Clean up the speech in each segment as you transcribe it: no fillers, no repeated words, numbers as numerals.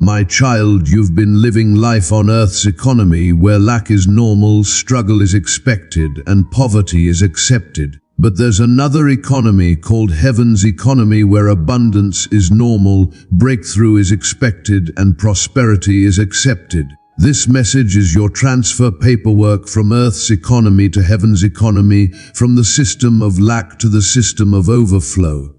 My child, you've been living life on Earth's economy where lack is normal, struggle is expected, and poverty is accepted. But there's another economy called Heaven's economy where abundance is normal, breakthrough is expected, and prosperity is accepted. This message is your transfer paperwork from Earth's economy to Heaven's economy, from the system of lack to the system of overflow.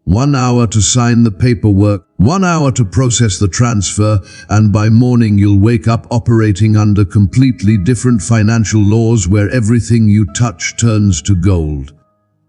1 hour to sign the paperwork, 1 hour to process the transfer, and by morning you'll wake up operating under completely different financial laws where everything you touch turns to gold.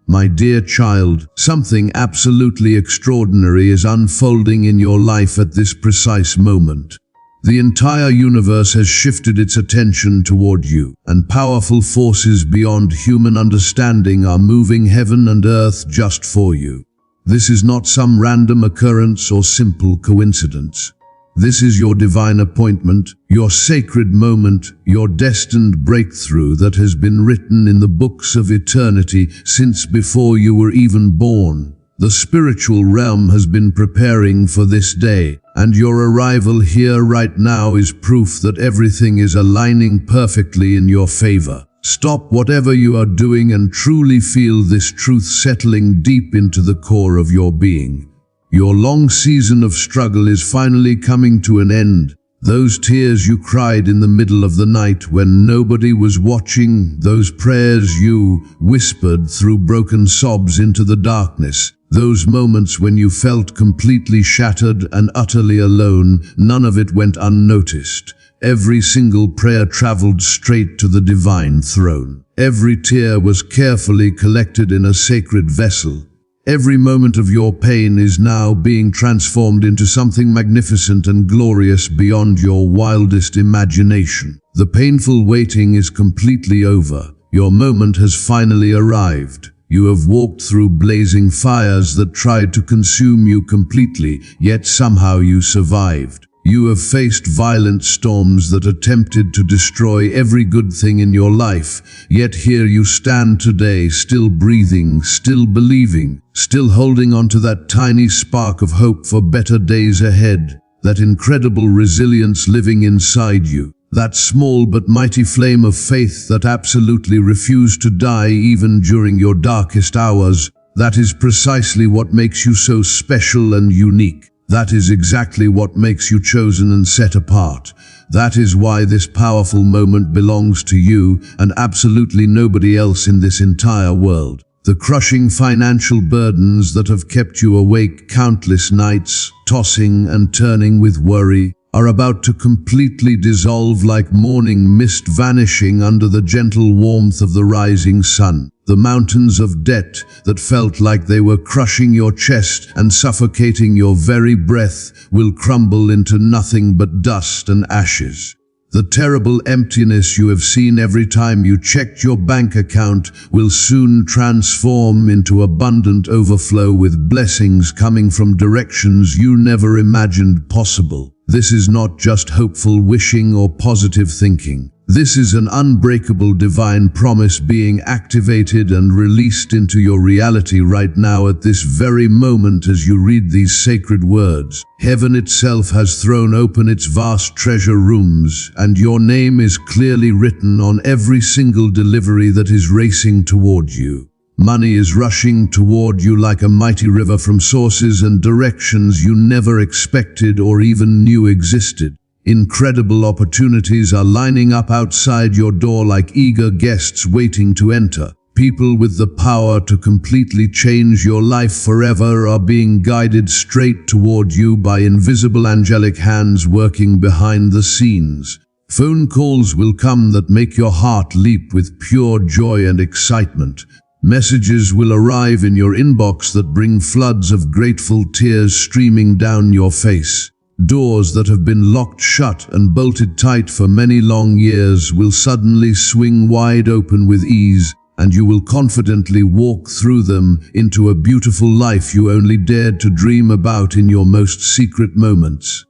My dear child, something absolutely extraordinary is unfolding in your life at this precise moment. The entire universe has shifted its attention toward you, and powerful forces beyond human understanding are moving heaven and earth just for you. This is not some random occurrence or simple coincidence. This is your divine appointment, your sacred moment, your destined breakthrough that has been written in the books of eternity since before you were even born. The spiritual realm has been preparing for this day, and your arrival here right now is proof that everything is aligning perfectly in your favor. Stop whatever you are doing and truly feel this truth settling deep into the core of your being. Your long season of struggle is finally coming to an end. Those tears you cried in the middle of the night when nobody was watching, those prayers you whispered through broken sobs into the darkness, those moments when you felt completely shattered and utterly alone, none of it went unnoticed. Every single prayer traveled straight to the divine throne. Every tear was carefully collected in a sacred vessel. Every moment of your pain is now being transformed into something magnificent and glorious beyond your wildest imagination. The painful waiting is completely over. Your moment has finally arrived. You have walked through blazing fires that tried to consume you completely, yet somehow you survived. You have faced violent storms that attempted to destroy every good thing in your life, yet here you stand today, still breathing, still believing, still holding on to that tiny spark of hope for better days ahead, that incredible resilience living inside you, that small but mighty flame of faith that absolutely refused to die even during your darkest hours. That is precisely what makes you so special and unique. That is exactly what makes you chosen and set apart. That is why this powerful moment belongs to you and absolutely nobody else in this entire world. The crushing financial burdens that have kept you awake countless nights, tossing and turning with worry, are about to completely dissolve like morning mist vanishing under the gentle warmth of the rising sun. The mountains of debt that felt like they were crushing your chest and suffocating your very breath will crumble into nothing but dust and ashes. The terrible emptiness you have seen every time you checked your bank account will soon transform into abundant overflow with blessings coming from directions you never imagined possible. This is not just hopeful wishing or positive thinking. This is an unbreakable divine promise being activated and released into your reality right now at this very moment as you read these sacred words. Heaven itself has thrown open its vast treasure rooms, and your name is clearly written on every single delivery that is racing toward you. Money is rushing toward you like a mighty river from sources and directions you never expected or even knew existed. Incredible opportunities are lining up outside your door like eager guests waiting to enter. People with the power to completely change your life forever are being guided straight toward you by invisible angelic hands working behind the scenes. Phone calls will come that make your heart leap with pure joy and excitement. Messages will arrive in your inbox that bring floods of grateful tears streaming down your face. Doors that have been locked shut and bolted tight for many long years will suddenly swing wide open with ease, and you will confidently walk through them into a beautiful life you only dared to dream about in your most secret moments.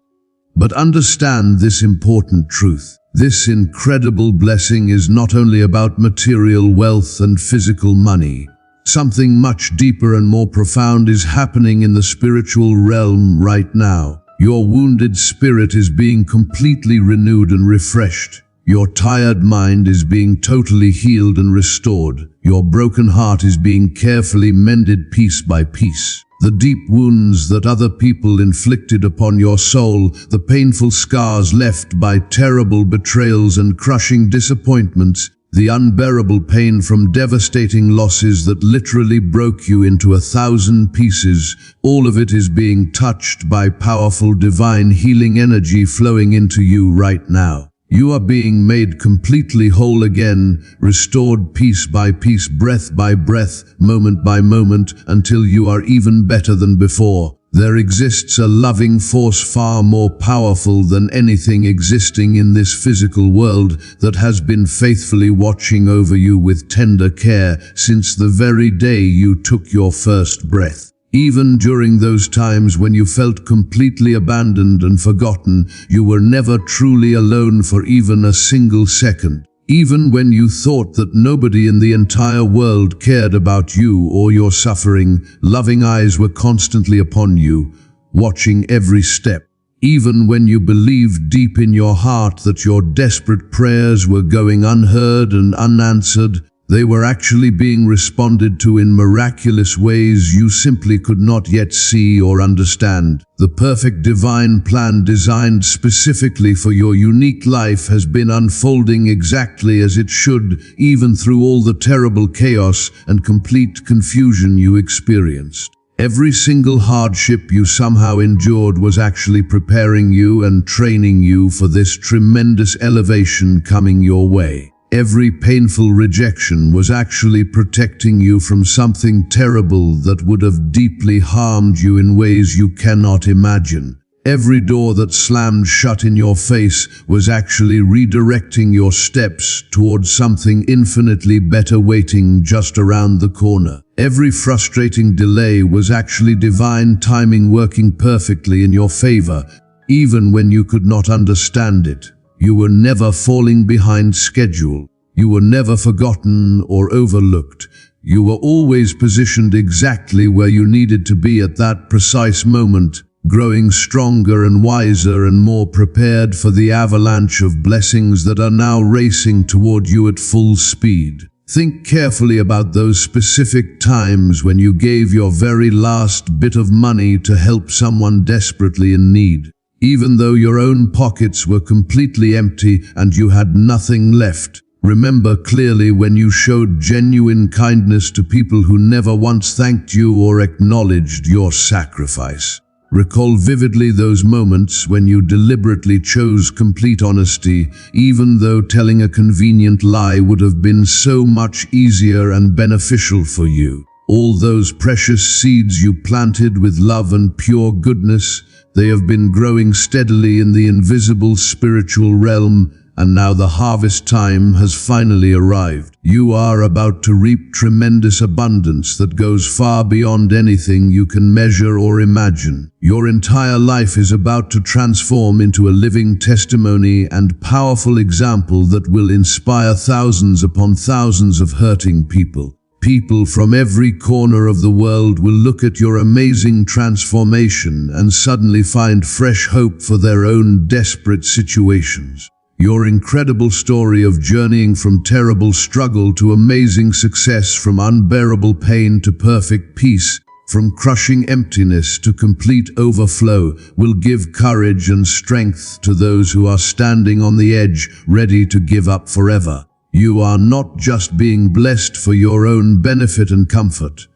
But understand this important truth. This incredible blessing is not only about material wealth and physical money. Something much deeper and more profound is happening in the spiritual realm right now. Your wounded spirit is being completely renewed and refreshed. Your tired mind is being totally healed and restored. Your broken heart is being carefully mended piece by piece. The deep wounds that other people inflicted upon your soul, the painful scars left by terrible betrayals and crushing disappointments, the unbearable pain from devastating losses that literally broke you into 1,000 pieces, all of it is being touched by powerful divine healing energy flowing into you right now. You are being made completely whole again, restored piece by piece, breath by breath, moment by moment, until you are even better than before. There exists a loving force far more powerful than anything existing in this physical world that has been faithfully watching over you with tender care since the very day you took your first breath. Even during those times when you felt completely abandoned and forgotten, you were never truly alone for even a single second. Even when you thought that nobody in the entire world cared about you or your suffering, loving eyes were constantly upon you, watching every step. Even when you believed deep in your heart that your desperate prayers were going unheard and unanswered, they were actually being responded to in miraculous ways you simply could not yet see or understand. The perfect divine plan designed specifically for your unique life has been unfolding exactly as it should, even through all the terrible chaos and complete confusion you experienced. Every single hardship you somehow endured was actually preparing you and training you for this tremendous elevation coming your way. Every painful rejection was actually protecting you from something terrible that would have deeply harmed you in ways you cannot imagine. Every door that slammed shut in your face was actually redirecting your steps towards something infinitely better waiting just around the corner. Every frustrating delay was actually divine timing working perfectly in your favor, even when you could not understand it. You were never falling behind schedule. You were never forgotten or overlooked. You were always positioned exactly where you needed to be at that precise moment, growing stronger and wiser and more prepared for the avalanche of blessings that are now racing toward you at full speed. Think carefully about those specific times when you gave your very last bit of money to help someone desperately in need. Even though your own pockets were completely empty and you had nothing left, remember clearly when you showed genuine kindness to people who never once thanked you or acknowledged your sacrifice. Recall vividly those moments when you deliberately chose complete honesty, even though telling a convenient lie would have been so much easier and beneficial for you. All those precious seeds you planted with love and pure goodness, they have been growing steadily in the invisible spiritual realm, and now the harvest time has finally arrived. You are about to reap tremendous abundance that goes far beyond anything you can measure or imagine. Your entire life is about to transform into a living testimony and powerful example that will inspire thousands upon thousands of hurting people. People from every corner of the world will look at your amazing transformation and suddenly find fresh hope for their own desperate situations. Your incredible story of journeying from terrible struggle to amazing success, from unbearable pain to perfect peace, from crushing emptiness to complete overflow, will give courage and strength to those who are standing on the edge, ready to give up forever. You are not just being blessed for your own benefit and comfort.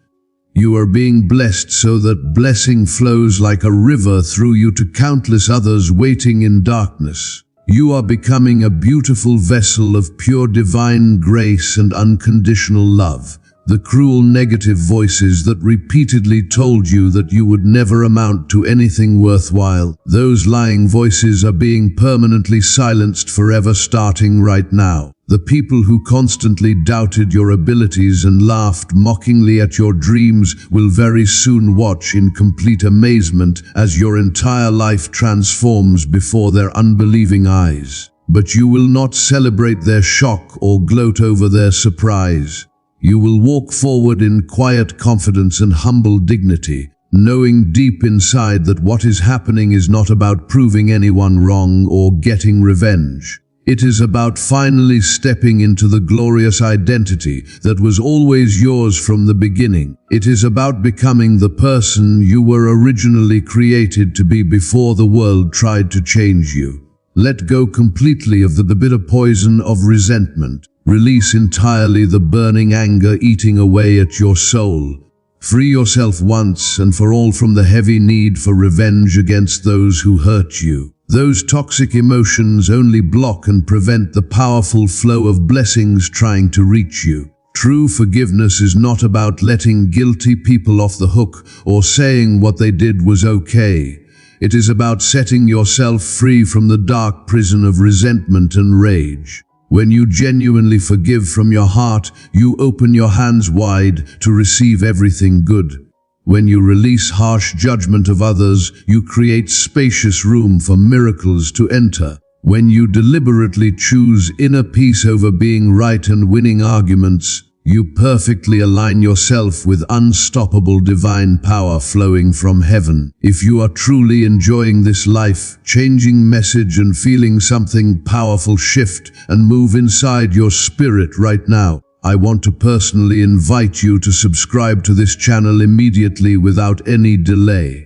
You are being blessed so that blessing flows like a river through you to countless others waiting in darkness. You are becoming a beautiful vessel of pure divine grace and unconditional love. The cruel negative voices that repeatedly told you that you would never amount to anything worthwhile, those lying voices are being permanently silenced forever starting right now. The people who constantly doubted your abilities and laughed mockingly at your dreams will very soon watch in complete amazement as your entire life transforms before their unbelieving eyes. But you will not celebrate their shock or gloat over their surprise. You will walk forward in quiet confidence and humble dignity, knowing deep inside that what is happening is not about proving anyone wrong or getting revenge. It is about finally stepping into the glorious identity that was always yours from the beginning. It is about becoming the person you were originally created to be before the world tried to change you. Let go completely of the bitter poison of resentment. Release entirely the burning anger eating away at your soul. Free yourself once and for all from the heavy need for revenge against those who hurt you. Those toxic emotions only block and prevent the powerful flow of blessings trying to reach you. True forgiveness is not about letting guilty people off the hook or saying what they did was okay. It is about setting yourself free from the dark prison of resentment and rage. When you genuinely forgive from your heart, you open your hands wide to receive everything good. When you release harsh judgment of others, you create spacious room for miracles to enter. When you deliberately choose inner peace over being right and winning arguments, you perfectly align yourself with unstoppable divine power flowing from heaven. If you are truly enjoying this life-changing message and feeling something powerful shift and move inside your spirit right now, I want to personally invite you to subscribe to this channel immediately without any delay.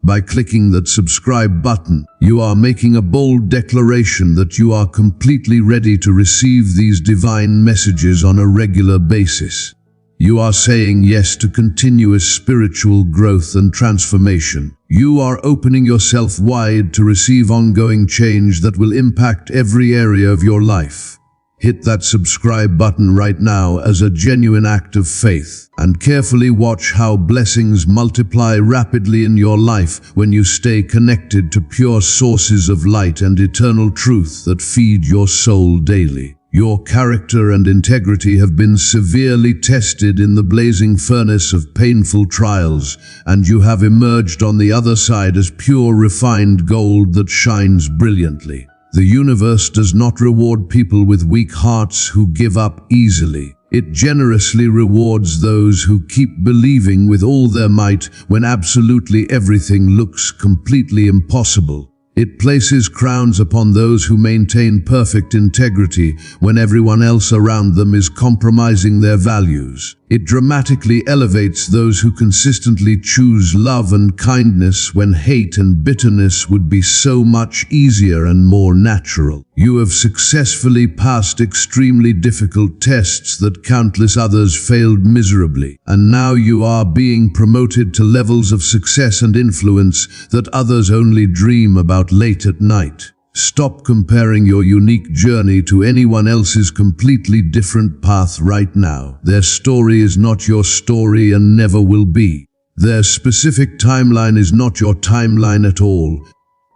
By clicking that subscribe button, you are making a bold declaration that you are completely ready to receive these divine messages on a regular basis. You are saying yes to continuous spiritual growth and transformation. You are opening yourself wide to receive ongoing change that will impact every area of your life. Hit that subscribe button right now as a genuine act of faith, and carefully watch how blessings multiply rapidly in your life when you stay connected to pure sources of light and eternal truth that feed your soul daily. Your character and integrity have been severely tested in the blazing furnace of painful trials, and you have emerged on the other side as pure refined gold that shines brilliantly. The universe does not reward people with weak hearts who give up easily. It generously rewards those who keep believing with all their might when absolutely everything looks completely impossible. It places crowns upon those who maintain perfect integrity when everyone else around them is compromising their values. It dramatically elevates those who consistently choose love and kindness when hate and bitterness would be so much easier and more natural. You have successfully passed extremely difficult tests that countless others failed miserably, and now you are being promoted to levels of success and influence that others only dream about late at night. Stop comparing your unique journey to anyone else's completely different path right now. Their story is not your story and never will be. Their specific timeline is not your timeline at all.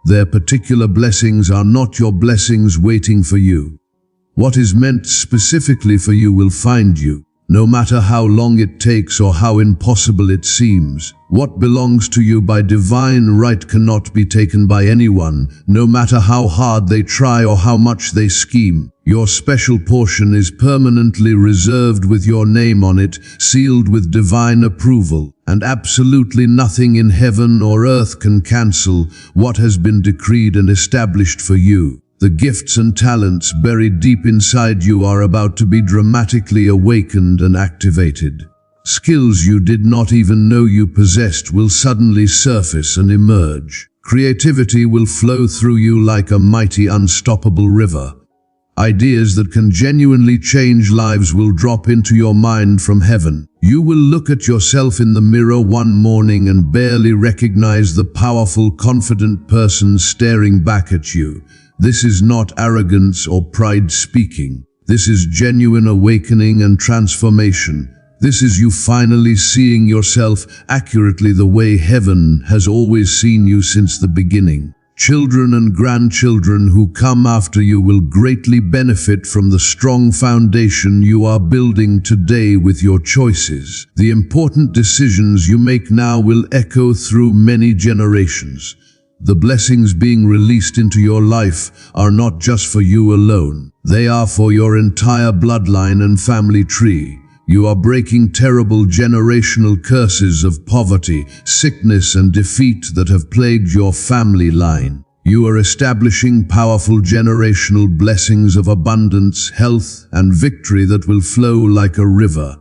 Their particular blessings are not your blessings waiting for you. What is meant specifically for you will find you, no matter how long it takes or how impossible it seems. What belongs to you by divine right cannot be taken by anyone, no matter how hard they try or how much they scheme. Your special portion is permanently reserved with your name on it, sealed with divine approval, and absolutely nothing in heaven or earth can cancel what has been decreed and established for you. The gifts and talents buried deep inside you are about to be dramatically awakened and activated. Skills you did not even know you possessed will suddenly surface and emerge. Creativity will flow through you like a mighty unstoppable river. Ideas that can genuinely change lives will drop into your mind from heaven. You will look at yourself in the mirror one morning and barely recognize the powerful, confident person staring back at you. This is not arrogance or pride speaking. This is genuine awakening and transformation. This is you finally seeing yourself accurately the way heaven has always seen you since the beginning. Children and grandchildren who come after you will greatly benefit from the strong foundation you are building today with your choices. The important decisions you make now will echo through many generations. The blessings being released into your life are not just for you alone. They are for your entire bloodline and family tree. You are breaking terrible generational curses of poverty, sickness, and defeat that have plagued your family line. You are establishing powerful generational blessings of abundance, health, and victory that will flow like a river.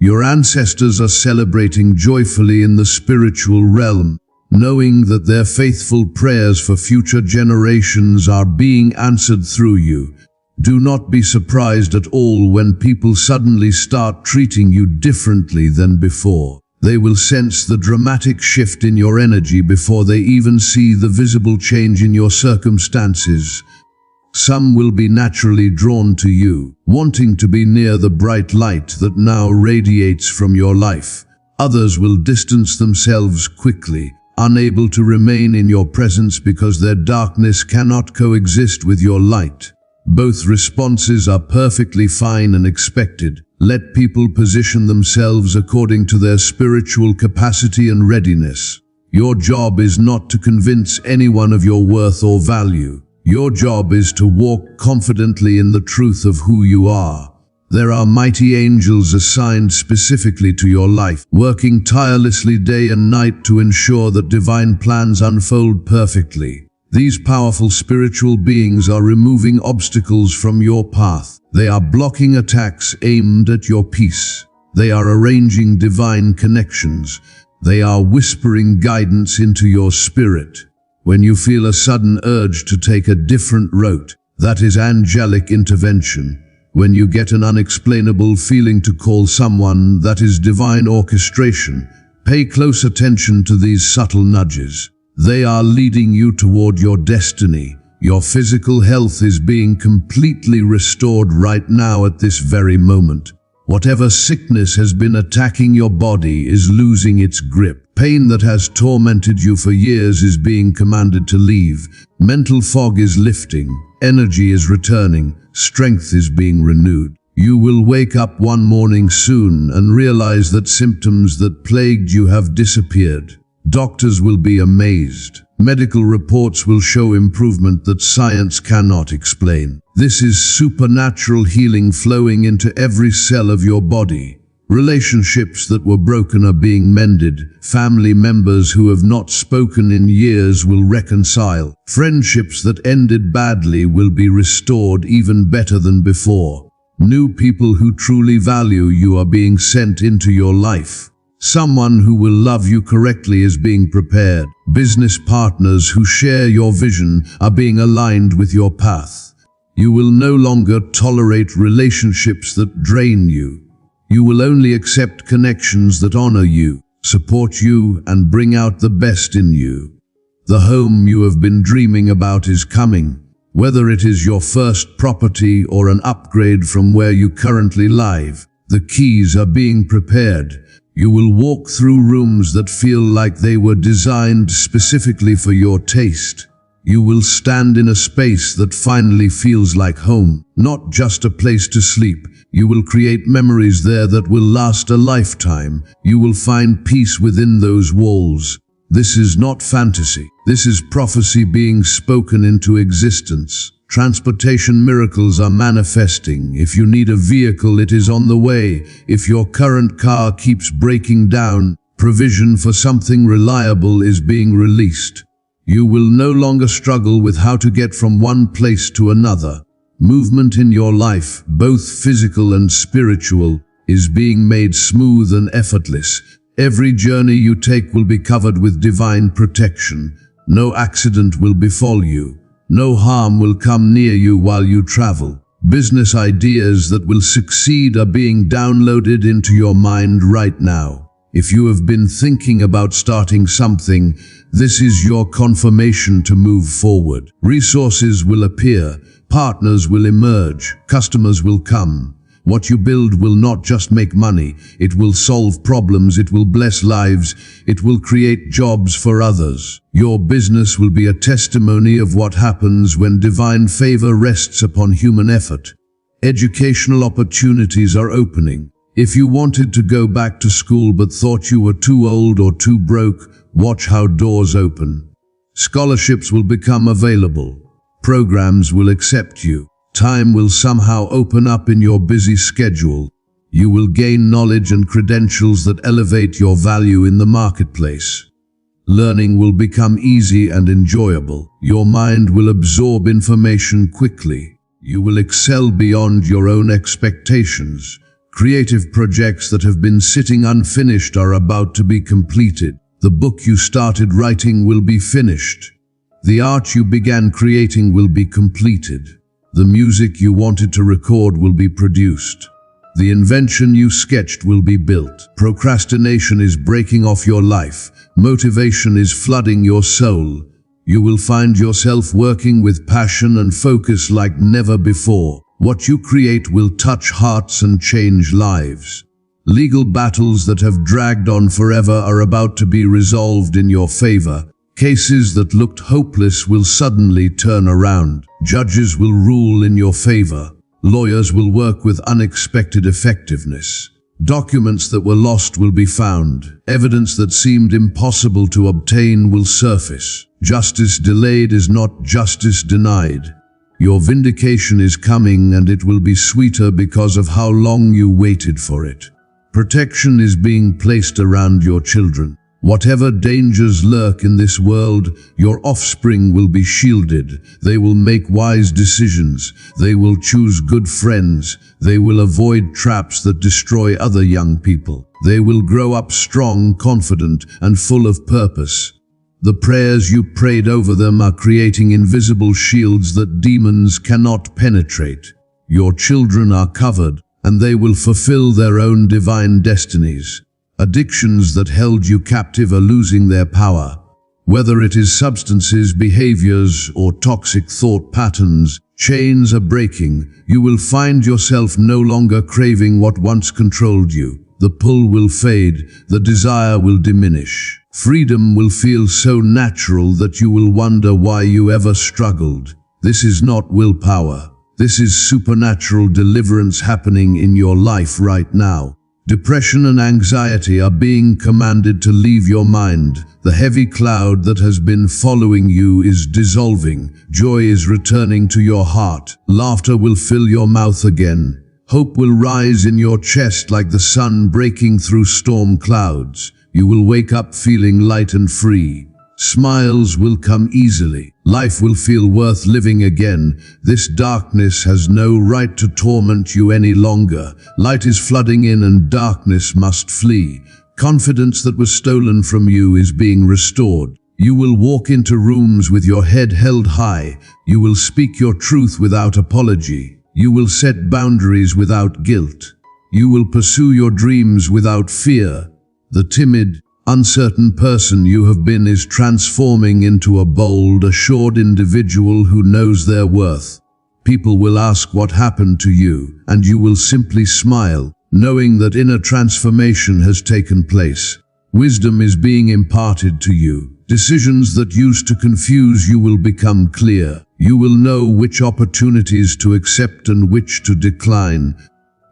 Your ancestors are celebrating joyfully in the spiritual realm, knowing that their faithful prayers for future generations are being answered through you. Do not be surprised at all when people suddenly start treating you differently than before. They will sense the dramatic shift in your energy before they even see the visible change in your circumstances. Some will be naturally drawn to you, wanting to be near the bright light that now radiates from your life. Others will distance themselves quickly, unable to remain in your presence because their darkness cannot coexist with your light. Both responses are perfectly fine and expected. Let people position themselves according to their spiritual capacity and readiness. Your job is not to convince anyone of your worth or value. Your job is to walk confidently in the truth of who you are. There are mighty angels assigned specifically to your life, working tirelessly day and night to ensure that divine plans unfold perfectly. These powerful spiritual beings are removing obstacles from your path. They are blocking attacks aimed at your peace. They are arranging divine connections. They are whispering guidance into your spirit. When you feel a sudden urge to take a different route, that is angelic intervention. When you get an unexplainable feeling to call someone, that is divine orchestration. Pay close attention to these subtle nudges. They are leading you toward your destiny. Your physical health is being completely restored right now at this very moment. Whatever sickness has been attacking your body is losing its grip. Pain that has tormented you for years is being commanded to leave. Mental fog is lifting. Energy is returning. Strength is being renewed. You will wake up one morning soon and realize that symptoms that plagued you have disappeared. Doctors will be amazed. Medical reports will show improvement that science cannot explain. This is supernatural healing flowing into every cell of your body. Relationships that were broken are being mended. Family members who have not spoken in years will reconcile. Friendships that ended badly will be restored even better than before. New people who truly value you are being sent into your life. Someone who will love you correctly is being prepared. Business partners who share your vision are being aligned with your path. You will no longer tolerate relationships that drain you. You will only accept connections that honor you, support you, and bring out the best in you. The home you have been dreaming about is coming. Whether it is your first property or an upgrade from where you currently live, the keys are being prepared. You will walk through rooms that feel like they were designed specifically for your taste. You will stand in a space that finally feels like home, not just a place to sleep. You will create memories there that will last a lifetime. You will find peace within those walls. This is not fantasy. This is prophecy being spoken into existence. Transportation miracles are manifesting. If you need a vehicle, it is on the way. If your current car keeps breaking down, provision for something reliable is being released. You will no longer struggle with how to get from one place to another. Movement in your life, both physical and spiritual, is being made smooth and effortless. Every journey you take will be covered with divine protection. No accident will befall you. No harm will come near you while you travel. Business ideas that will succeed are being downloaded into your mind right now. If you have been thinking about starting something, this is your confirmation to move forward. Resources will appear, partners will emerge, customers will come. What you build will not just make money, it will solve problems, it will bless lives, it will create jobs for others. Your business will be a testimony of what happens when divine favor rests upon human effort. Educational opportunities are opening. If you wanted to go back to school but thought you were too old or too broke, watch how doors open. Scholarships will become available. Programs will accept you. Time will somehow open up in your busy schedule. You will gain knowledge and credentials that elevate your value in the marketplace. Learning will become easy and enjoyable. Your mind will absorb information quickly. You will excel beyond your own expectations. Creative projects that have been sitting unfinished are about to be completed. The book you started writing will be finished. The art you began creating will be completed. The music you wanted to record will be produced. The invention you sketched will be built. Procrastination is breaking off your life. Motivation is flooding your soul. You will find yourself working with passion and focus like never before. What you create will touch hearts and change lives. Legal battles that have dragged on forever are about to be resolved in your favor. Cases that looked hopeless will suddenly turn around. Judges will rule in your favor. Lawyers will work with unexpected effectiveness. Documents that were lost will be found. Evidence that seemed impossible to obtain will surface. Justice delayed is not justice denied. Your vindication is coming, and it will be sweeter because of how long you waited for it. Protection is being placed around your children. Whatever dangers lurk in this world, your offspring will be shielded. They will make wise decisions. They will choose good friends. They will avoid traps that destroy other young people. They will grow up strong, confident, and full of purpose. The prayers you prayed over them are creating invisible shields that demons cannot penetrate. Your children are covered, and they will fulfill their own divine destinies. Addictions that held you captive are losing their power. Whether it is substances, behaviors, or toxic thought patterns, chains are breaking. You will find yourself no longer craving what once controlled you. The pull will fade, the desire will diminish. Freedom will feel so natural that you will wonder why you ever struggled. This is not willpower. This is supernatural deliverance happening in your life right now. Depression and anxiety are being commanded to leave your mind. The heavy cloud that has been following you is dissolving. Joy is returning to your heart. Laughter will fill your mouth again. Hope will rise in your chest like the sun breaking through storm clouds. You will wake up feeling light and free. Smiles will come easily. Life will feel worth living again. This darkness has no right to torment you any longer. Light is flooding in and darkness must flee. Confidence that was stolen from you is being restored. You will walk into rooms with your head held high. You will speak your truth without apology. You will set boundaries without guilt. You will pursue your dreams without fear. The timid, uncertain person you have been is transforming into a bold, assured individual who knows their worth. People will ask what happened to you, and you will simply smile, knowing that inner transformation has taken place. Wisdom is being imparted to you. Decisions that used to confuse you will become clear. You will know which opportunities to accept and which to decline.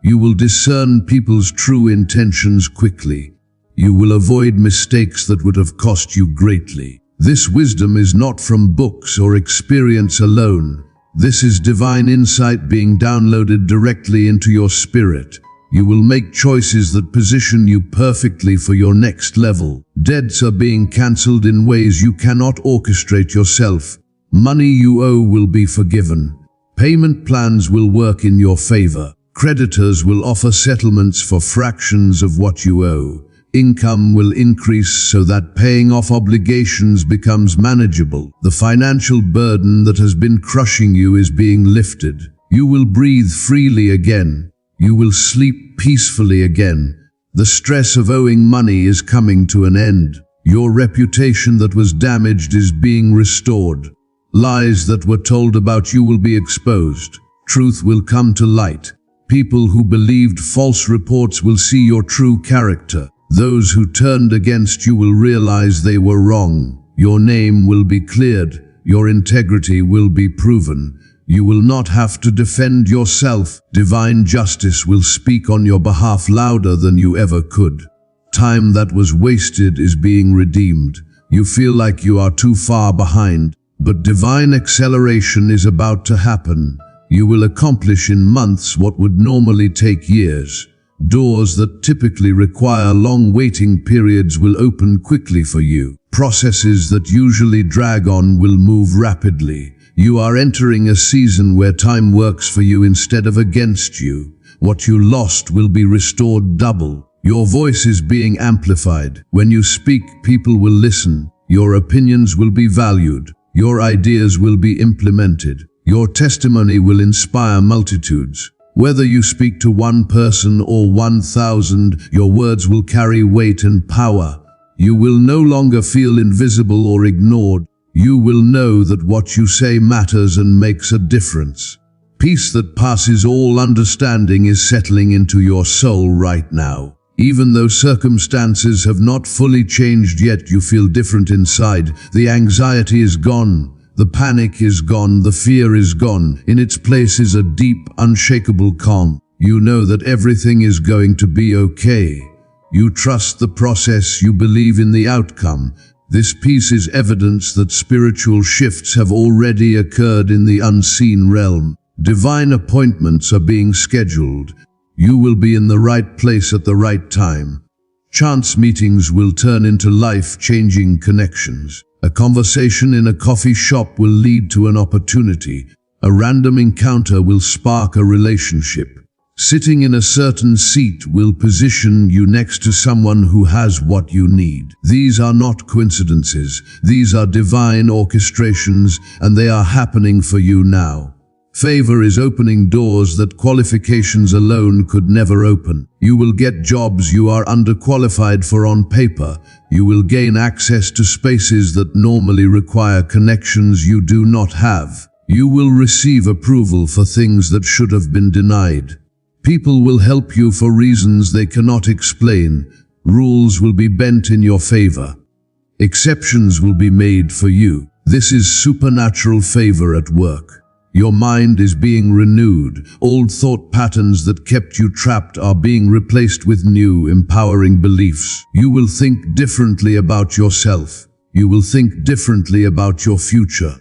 You will discern people's true intentions quickly. You will avoid mistakes that would have cost you greatly. This wisdom is not from books or experience alone. This is divine insight being downloaded directly into your spirit. You will make choices that position you perfectly for your next level. Debts are being cancelled in ways you cannot orchestrate yourself. Money you owe will be forgiven. Payment plans will work in your favor. Creditors will offer settlements for fractions of what you owe. Income will increase so that paying off obligations becomes manageable. The financial burden that has been crushing you is being lifted. You will breathe freely again. You will sleep peacefully again. The stress of owing money is coming to an end. Your reputation that was damaged is being restored. Lies that were told about you will be exposed. Truth will come to light. People who believed false reports will see your true character. Those who turned against you will realize they were wrong. Your name will be cleared. Your integrity will be proven. You will not have to defend yourself. Divine justice will speak on your behalf louder than you ever could. Time that was wasted is being redeemed. You feel like you are too far behind, but divine acceleration is about to happen. You will accomplish in months what would normally take years. Doors that typically require long waiting periods will open quickly for you. Processes that usually drag on will move rapidly. You are entering a season where time works for you instead of against you. What you lost will be restored double. Your voice is being amplified. When you speak, people will listen. Your opinions will be valued. Your ideas will be implemented. Your testimony will inspire multitudes. Whether you speak to one person or 1,000, your words will carry weight and power. You will no longer feel invisible or ignored. You will know that what you say matters and makes a difference. Peace that passes all understanding is settling into your soul right now. Even though circumstances have not fully changed yet, you feel different inside. The anxiety is gone. The panic is gone. The fear is gone. In its place is a deep, unshakable calm. You know that everything is going to be okay. You trust the process. You believe in the outcome. This peace is evidence that spiritual shifts have already occurred in the unseen realm. Divine appointments are being scheduled. You will be in the right place at the right time. Chance meetings will turn into life-changing connections. A conversation in a coffee shop will lead to an opportunity. A random encounter will spark a relationship. Sitting in a certain seat will position you next to someone who has what you need. These are not coincidences. These are divine orchestrations, and they are happening for you now. Favor is opening doors that qualifications alone could never open. You will get jobs you are underqualified for on paper. You will gain access to spaces that normally require connections you do not have. You will receive approval for things that should have been denied. People will help you for reasons they cannot explain. Rules will be bent in your favor. Exceptions will be made for you. This is supernatural favor at work. Your mind is being renewed. Old thought patterns that kept you trapped are being replaced with new, empowering beliefs. You will think differently about yourself. You will think differently about your future.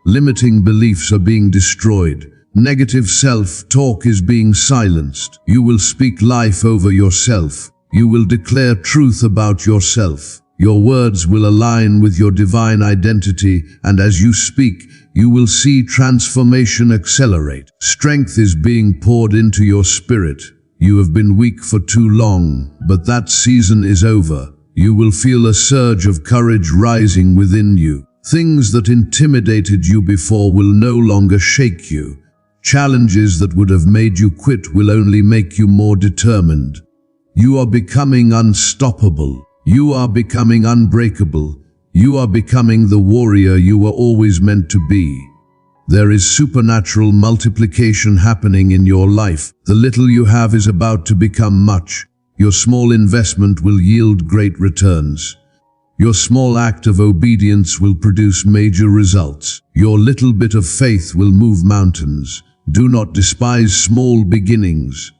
Limiting beliefs are being destroyed. Negative self-talk is being silenced. You will speak life over yourself. You will declare truth about yourself. Your words will align with your divine identity, and as you speak, you will see transformation accelerate. Strength is being poured into your spirit. You have been weak for too long, but that season is over. You will feel a surge of courage rising within you. Things that intimidated you before will no longer shake you. Challenges that would have made you quit will only make you more determined. You are becoming unstoppable. You are becoming unbreakable. You are becoming the warrior you were always meant to be. There is supernatural multiplication happening in your life. The little you have is about to become much. Your small investment will yield great returns. Your small act of obedience will produce major results. Your little bit of faith will move mountains. Do not despise small beginnings.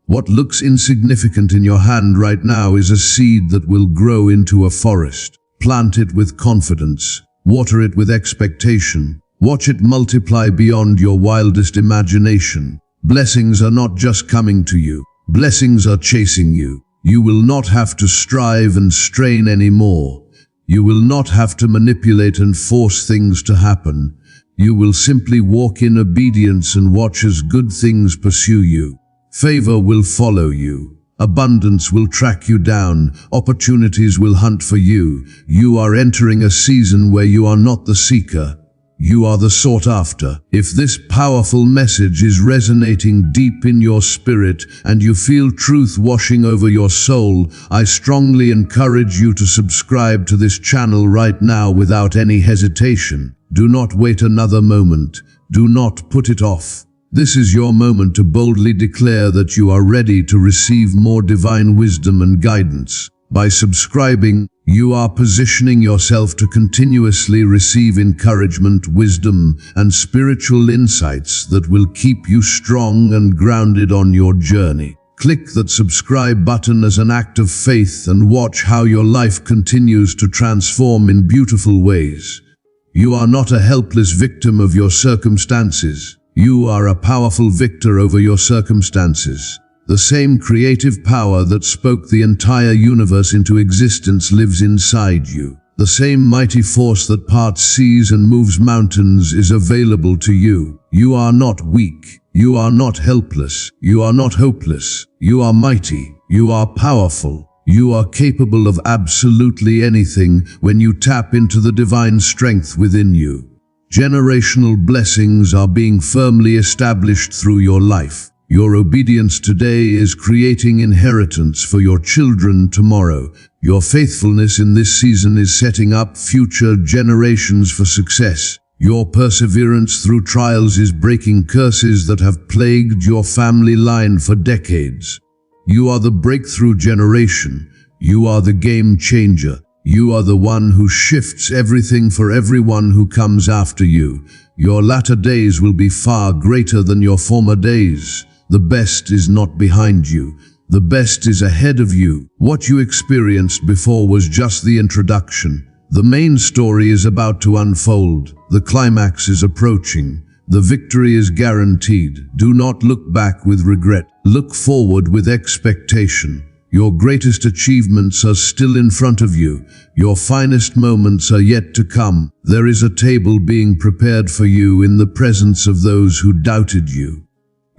What looks insignificant in your hand right now is a seed that will grow into a forest. Plant it with confidence. Water it with expectation. Watch it multiply beyond your wildest imagination. Blessings are not just coming to you. Blessings are chasing you. You will not have to strive and strain anymore. You will not have to manipulate and force things to happen. You will simply walk in obedience and watch as good things pursue you. Favor will follow you. Abundance will track you down. Opportunities will hunt for you. You are entering a season where you are not the seeker. You are the sought after. If this powerful message is resonating deep in your spirit and you feel truth washing over your soul, I strongly encourage you to subscribe to this channel right now without any hesitation. Do not wait another moment. Do not put it off. This is your moment to boldly declare that you are ready to receive more divine wisdom and guidance. By subscribing, you are positioning yourself to continuously receive encouragement, wisdom, and spiritual insights that will keep you strong and grounded on your journey. Click that subscribe button as an act of faith and watch how your life continues to transform in beautiful ways. You are not a helpless victim of your circumstances. You are a powerful victor over your circumstances. The same creative power that spoke the entire universe into existence lives inside you. The same mighty force that parts seas and moves mountains is available to you. You are not weak. You are not helpless. You are not hopeless. You are mighty. You are powerful. You are capable of absolutely anything when you tap into the divine strength within you. Generational blessings are being firmly established through your life. Your obedience today is creating inheritance for your children tomorrow. Your faithfulness in this season is setting up future generations for success. Your perseverance through trials is breaking curses that have plagued your family line for decades. You are the breakthrough generation. You are the game changer. You are the one who shifts everything for everyone who comes after you. Your latter days will be far greater than your former days. The best is not behind you. The best is ahead of you. What you experienced before was just the introduction. The main story is about to unfold. The climax is approaching. The victory is guaranteed. Do not look back with regret. Look forward with expectation. Your greatest achievements are still in front of you. Your finest moments are yet to come. There is a table being prepared for you in the presence of those who doubted you.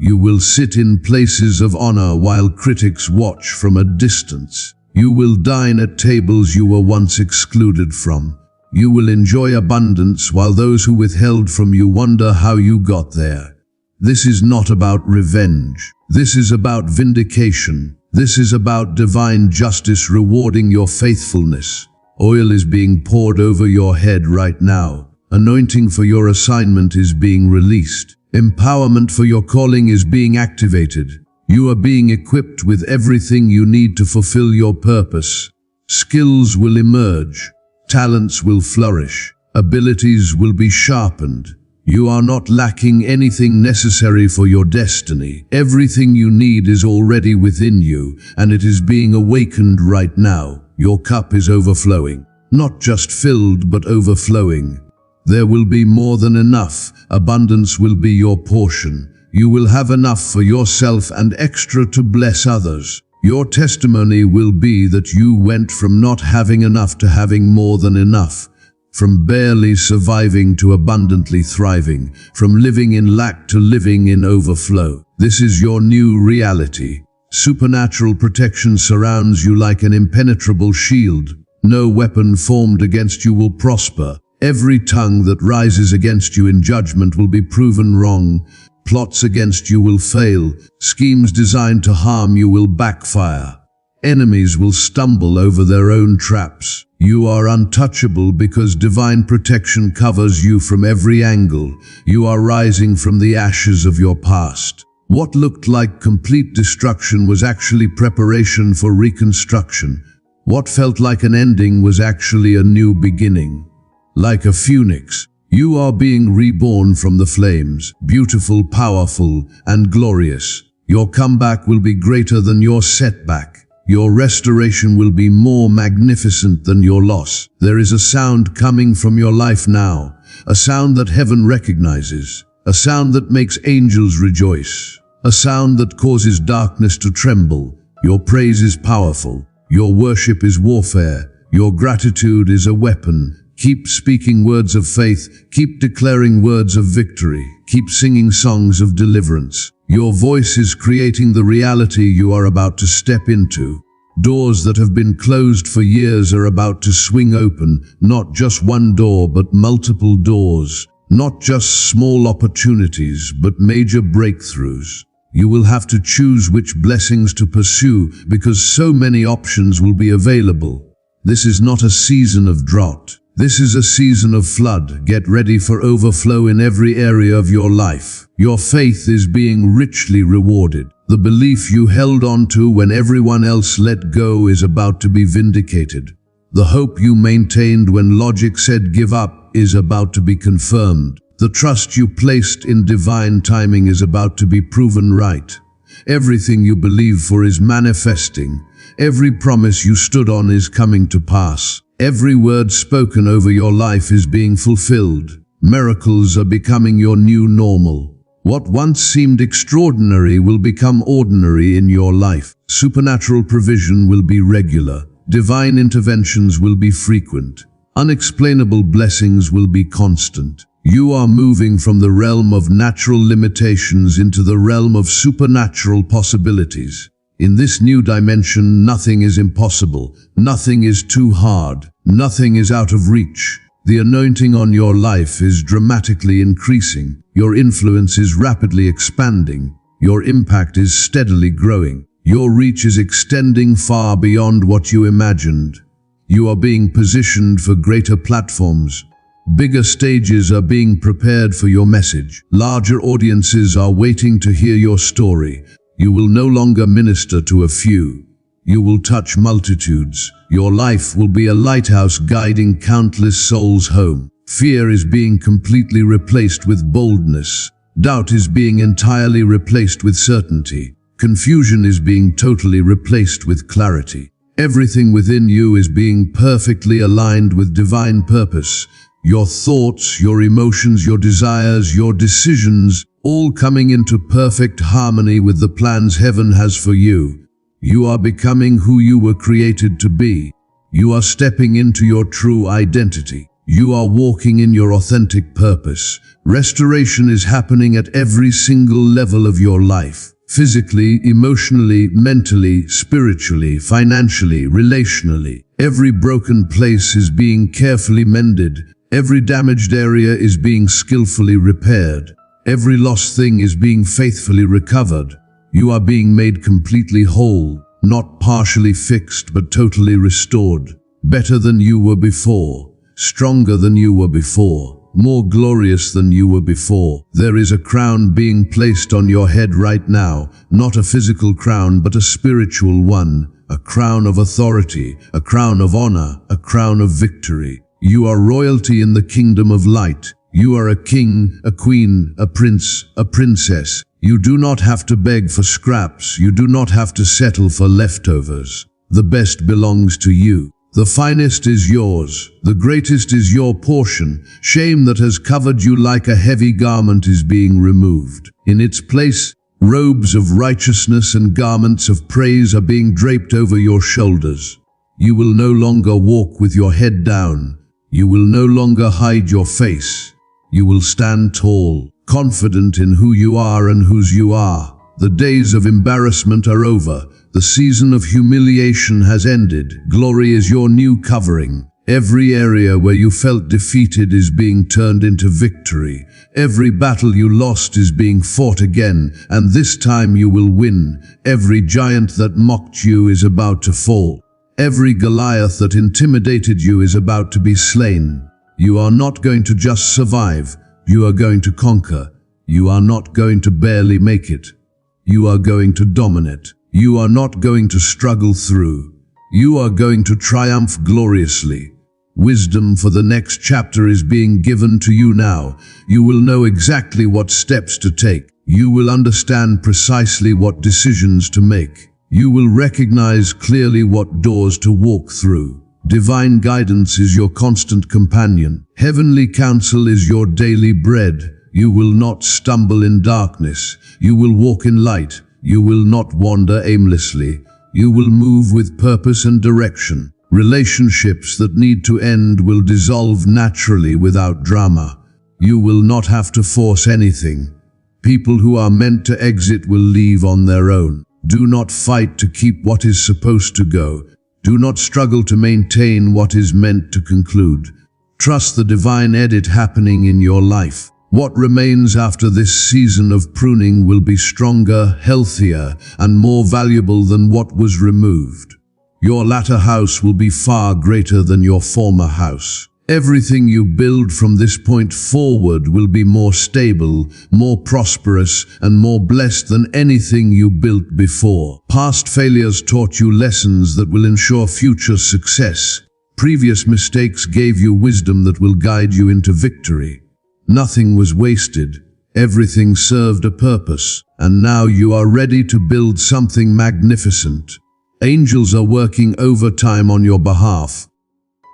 You will sit in places of honor while critics watch from a distance. You will dine at tables you were once excluded from. You will enjoy abundance while those who withheld from you wonder how you got there. This is not about revenge. This is about vindication. This is about divine justice rewarding your faithfulness. Oil is being poured over your head right now. Anointing for your assignment is being released. Empowerment for your calling is being activated. You are being equipped with everything you need to fulfill your purpose. Skills will emerge. Talents will flourish. Abilities will be sharpened. You are not lacking anything necessary for your destiny. Everything you need is already within you, and it is being awakened right now. Your cup is overflowing. Not just filled, but overflowing. There will be more than enough. Abundance will be your portion. You will have enough for yourself and extra to bless others. Your testimony will be that you went from not having enough to having more than enough, from barely surviving to abundantly thriving, from living in lack to living in overflow. This is your new reality. Supernatural protection surrounds you like an impenetrable shield. No weapon formed against you will prosper. Every tongue that rises against you in judgment will be proven wrong. Plots against you will fail. Schemes designed to harm you will backfire. Enemies will stumble over their own traps. You are untouchable because divine protection covers you from every angle. You are rising from the ashes of your past. What looked like complete destruction was actually preparation for reconstruction. What felt like an ending was actually a new beginning. Like a phoenix, you are being reborn from the flames, beautiful, powerful, and glorious. Your comeback will be greater than your setback. Your restoration will be more magnificent than your loss. There is a sound coming from your life now, a sound that heaven recognizes, a sound that makes angels rejoice, a sound that causes darkness to tremble. Your praise is powerful. Your worship is warfare. Your gratitude is a weapon. Keep speaking words of faith. Keep declaring words of victory. Keep singing songs of deliverance. Your voice is creating the reality you are about to step into. Doors that have been closed for years are about to swing open. Not just one door, but multiple doors. Not just small opportunities, but major breakthroughs. You will have to choose which blessings to pursue because so many options will be available. This is not a season of drought. This is a season of flood. Get ready for overflow in every area of your life. Your faith is being richly rewarded. The belief you held on to when everyone else let go is about to be vindicated. The hope you maintained when logic said give up is about to be confirmed. The trust you placed in divine timing is about to be proven right. Everything you believe for is manifesting. Every promise you stood on is coming to pass. Every word spoken over your life is being fulfilled. Miracles are becoming your new normal. What once seemed extraordinary will become ordinary in your life. Supernatural provision will be regular. Divine interventions will be frequent. Unexplainable blessings will be constant. You are moving from the realm of natural limitations into the realm of supernatural possibilities. In this new dimension, nothing is impossible. Nothing is too hard. Nothing is out of reach. The anointing on your life is dramatically increasing. Your influence is rapidly expanding. Your impact is steadily growing. Your reach is extending far beyond what you imagined. You are being positioned for greater platforms. Bigger stages are being prepared for your message. Larger audiences are waiting to hear your story. You will no longer minister to a few. You will touch multitudes. Your life will be a lighthouse guiding countless souls home. Fear is being completely replaced with boldness. Doubt is being entirely replaced with certainty. Confusion is being totally replaced with clarity. Everything within you is being perfectly aligned with divine purpose. Your thoughts, your emotions, your desires, your decisions, all coming into perfect harmony with the plans heaven has for you. You are becoming who you were created to be. You are stepping into your true identity. You are walking in your authentic purpose. Restoration is happening at every single level of your life. Physically, emotionally, mentally, spiritually, financially, relationally. Every broken place is being carefully mended. Every damaged area is being skillfully repaired. Every lost thing is being faithfully recovered. You are being made completely whole, not partially fixed but totally restored. Better than you were before. Stronger than you were before. More glorious than you were before. There is a crown being placed on your head right now, not a physical crown but a spiritual one, a crown of authority, a crown of honor, a crown of victory. You are royalty in the kingdom of light. You are a king, a queen, a prince, a princess. You do not have to beg for scraps. You do not have to settle for leftovers. The best belongs to you. The finest is yours. The greatest is your portion. Shame that has covered you like a heavy garment is being removed. In its place, robes of righteousness and garments of praise are being draped over your shoulders. You will no longer walk with your head down. You will no longer hide your face. You will stand tall, confident in who you are and whose you are. The days of embarrassment are over. The season of humiliation has ended. Glory is your new covering. Every area where you felt defeated is being turned into victory. Every battle you lost is being fought again, and this time you will win. Every giant that mocked you is about to fall. Every Goliath that intimidated you is about to be slain. You are not going to just survive. You are going to conquer. You are not going to barely make it. You are going to dominate. You are not going to struggle through. You are going to triumph gloriously. Wisdom for the next chapter is being given to you now. You will know exactly what steps to take. You will understand precisely what decisions to make. You will recognize clearly what doors to walk through. Divine guidance is your constant companion. Heavenly counsel is your daily bread. You will not stumble in darkness. You will walk in light. You will not wander aimlessly. You will move with purpose and direction. Relationships that need to end will dissolve naturally without drama. You will not have to force anything. People who are meant to exit will leave on their own. Do not fight to keep what is supposed to go. Do not struggle to maintain what is meant to conclude. Trust the divine edit happening in your life. What remains after this season of pruning will be stronger, healthier, and more valuable than what was removed. Your latter house will be far greater than your former house. Everything you build from this point forward will be more stable, more prosperous, and more blessed than anything you built before. Past failures taught you lessons that will ensure future success. Previous mistakes gave you wisdom that will guide you into victory. Nothing was wasted. Everything served a purpose, and now you are ready to build something magnificent. Angels are working overtime on your behalf.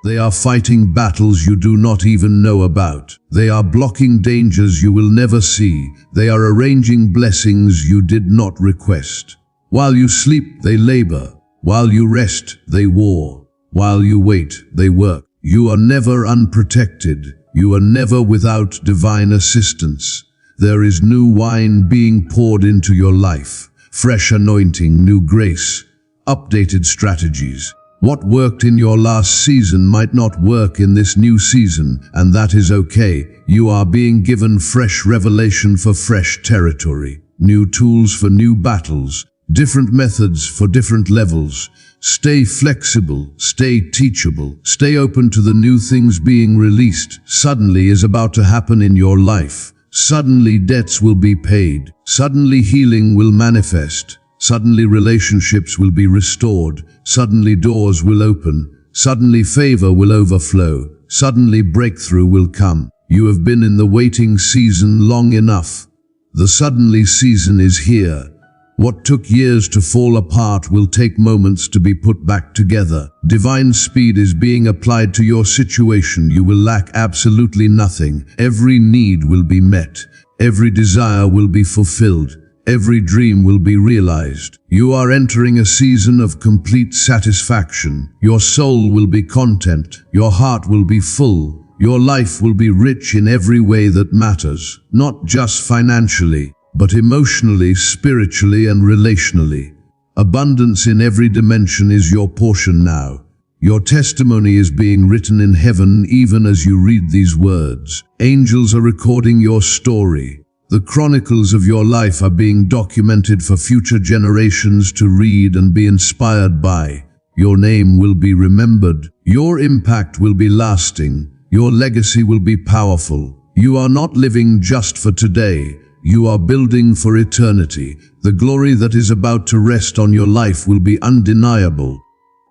They are fighting battles you do not even know about. They are blocking dangers you will never see. They are arranging blessings you did not request. While you sleep, they labor. While you rest, they war. While you wait, they work. You are never unprotected. You are never without divine assistance. There is new wine being poured into your life. Fresh anointing, new grace, updated strategies. What worked in your last season might not work in this new season, and that is okay. You are being given fresh revelation for fresh territory, new tools for new battles, different methods for different levels. Stay flexible, stay teachable, stay open to the new things being released. Suddenly is about to happen in your life. Suddenly debts will be paid. Suddenly healing will manifest. Suddenly relationships will be restored. Suddenly doors will open. Suddenly favor will overflow. Suddenly breakthrough will come. You have been in the waiting season long enough. The suddenly season is here. What took years to fall apart will take moments to be put back together. Divine speed is being applied to your situation. You will lack absolutely nothing. Every need will be met. Every desire will be fulfilled. Every dream will be realized. You are entering a season of complete satisfaction. Your soul will be content. Your heart will be full. Your life will be rich in every way that matters, not just financially, but emotionally, spiritually, and relationally. Abundance in every dimension is your portion now. Your testimony is being written in heaven even as you read these words. Angels are recording your story. The chronicles of your life are being documented for future generations to read and be inspired by. Your name will be remembered. Your impact will be lasting. Your legacy will be powerful. You are not living just for today. You are building for eternity. The glory that is about to rest on your life will be undeniable.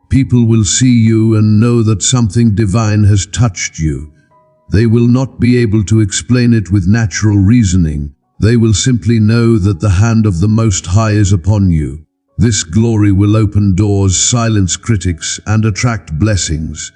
People will see you and know that something divine has touched you. They will not be able to explain it with natural reasoning. They will simply know that the hand of the Most High is upon you. This glory will open doors, silence critics, and attract blessings.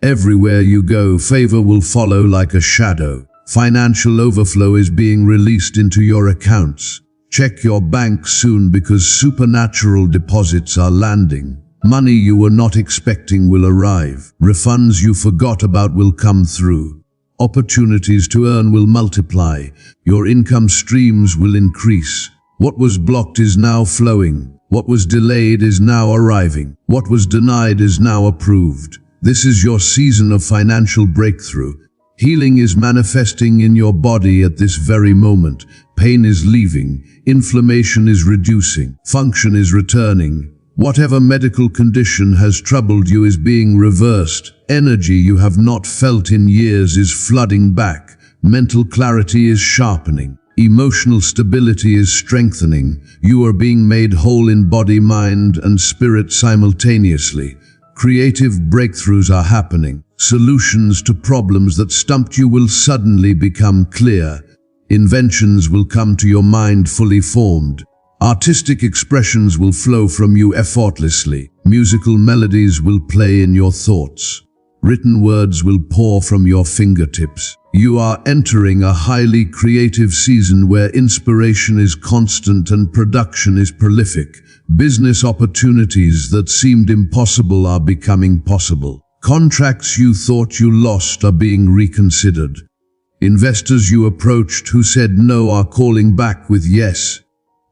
Everywhere you go, favor will follow like a shadow. Financial overflow is being released into your accounts. Check your bank soon because supernatural deposits are landing. Money you were not expecting will arrive. Refunds you forgot about will come through. Opportunities to earn will multiply. Your income streams will increase. What was blocked is now flowing. What was delayed is now arriving. What was denied is now approved. This is your season of financial breakthrough. Healing is manifesting in your body at this very moment. Pain is leaving. Inflammation is reducing. Function is returning. Whatever medical condition has troubled you is being reversed. Energy you have not felt in years is flooding back. Mental clarity is sharpening. Emotional stability is strengthening. You are being made whole in body, mind, and spirit simultaneously. Creative breakthroughs are happening. Solutions to problems that stumped you will suddenly become clear. Inventions will come to your mind fully formed. Artistic expressions will flow from you effortlessly. Musical melodies will play in your thoughts. Written words will pour from your fingertips. You are entering a highly creative season where inspiration is constant and production is prolific. Business opportunities that seemed impossible are becoming possible. Contracts you thought you lost are being reconsidered. Investors you approached who said no are calling back with yes.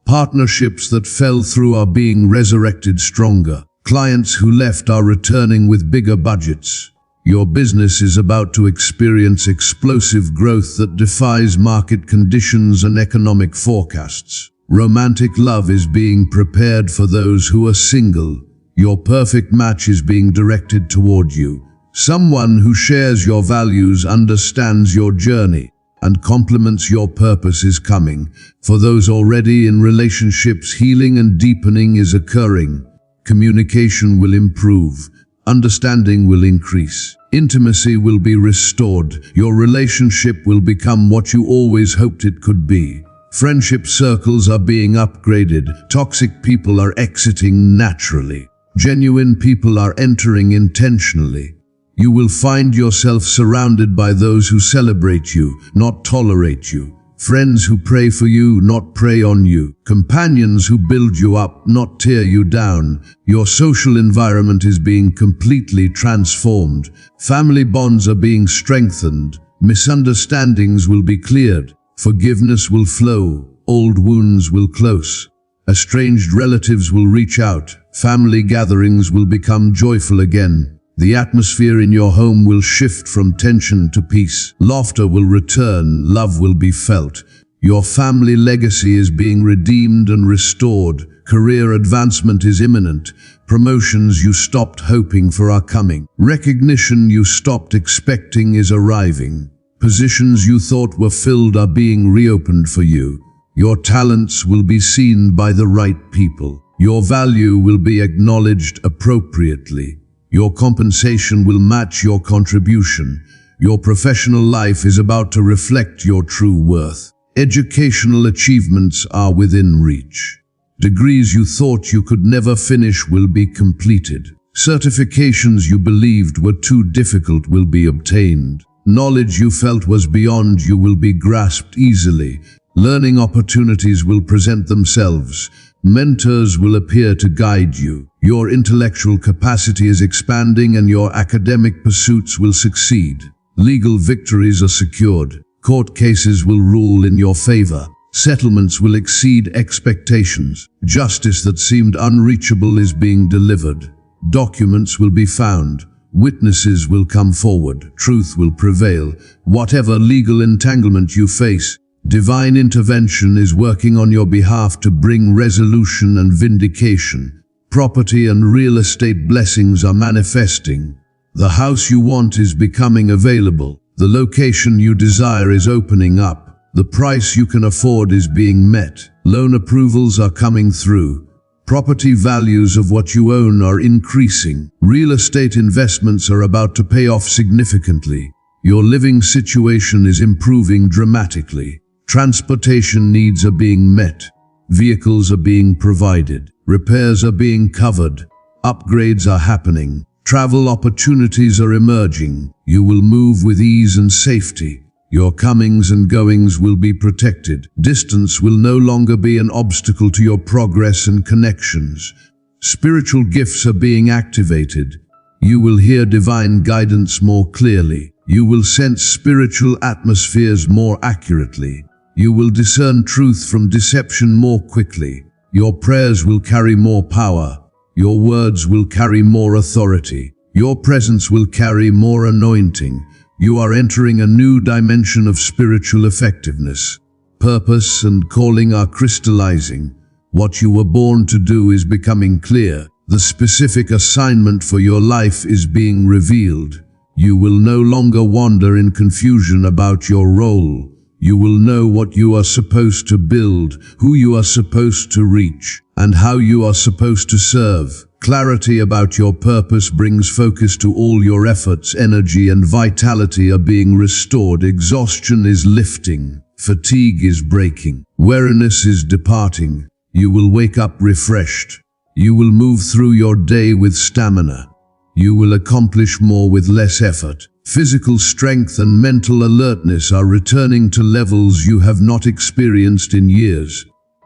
Partnerships that fell through are being resurrected stronger. Clients who left are returning with bigger budgets. Your business is about to experience explosive growth that defies market conditions and economic forecasts. Romantic love is being prepared for those who are single. Your perfect match is being directed toward you. Someone who shares your values, understands your journey, and complements your purpose is coming. For those already in relationships, healing and deepening is occurring. Communication will improve. Understanding will increase. Intimacy will be restored. Your relationship will become what you always hoped it could be. Friendship circles are being upgraded. Toxic people are exiting naturally. Genuine people are entering intentionally. You will find yourself surrounded by those who celebrate you, not tolerate you. Friends who pray for you, not prey on you. Companions who build you up, not tear you down. Your social environment is being completely transformed. Family bonds are being strengthened. Misunderstandings will be cleared. Forgiveness will flow. Old wounds will close. Estranged relatives will reach out. Family gatherings will become joyful again. The atmosphere in your home will shift from tension to peace. Laughter will return. Love will be felt. Your family legacy is being redeemed and restored. Career advancement is imminent. Promotions you stopped hoping for are coming. Recognition you stopped expecting is arriving. Positions you thought were filled are being reopened for you. Your talents will be seen by the right people. Your value will be acknowledged appropriately. Your compensation will match your contribution. Your professional life is about to reflect your true worth. Educational achievements are within reach. Degrees you thought you could never finish will be completed. Certifications you believed were too difficult will be obtained. Knowledge you felt was beyond you will be grasped easily. Learning opportunities will present themselves. Mentors will appear to guide you. Your intellectual capacity is expanding and your academic pursuits will succeed. Legal victories are secured. Court cases will rule in your favor. Settlements will exceed expectations. Justice that seemed unreachable is being delivered. Documents will be found. Witnesses will come forward. Truth will prevail. Whatever legal entanglement you face, divine intervention is working on your behalf to bring resolution and vindication. Property and real estate blessings are manifesting. The house you want is becoming available. The location you desire is opening up. The price you can afford is being met. Loan approvals are coming through. Property values of what you own are increasing. Real estate investments are about to pay off significantly. Your living situation is improving dramatically. Transportation needs are being met. Vehicles are being provided. Repairs are being covered. Upgrades are happening. Travel opportunities are emerging. You will move with ease and safety. Your comings and goings will be protected. Distance will no longer be an obstacle to your progress and connections. Spiritual gifts are being activated. You will hear divine guidance more clearly. You will sense spiritual atmospheres more accurately. You will discern truth from deception more quickly. Your prayers will carry more power. Your words will carry more authority. Your presence will carry more anointing. You are entering a new dimension of spiritual effectiveness. Purpose and calling are crystallizing. What you were born to do is becoming clear. The specific assignment for your life is being revealed. You will no longer wander in confusion about your role. You will know what you are supposed to build, who you are supposed to reach, and how you are supposed to serve. Clarity about your purpose brings focus to all your efforts. Energy and vitality are being restored. Exhaustion is lifting. Fatigue is breaking. Weariness is departing. You will wake up refreshed. You will move through your day with stamina. You will accomplish more with less effort. Physical strength and mental alertness are returning to levels you have not experienced in years.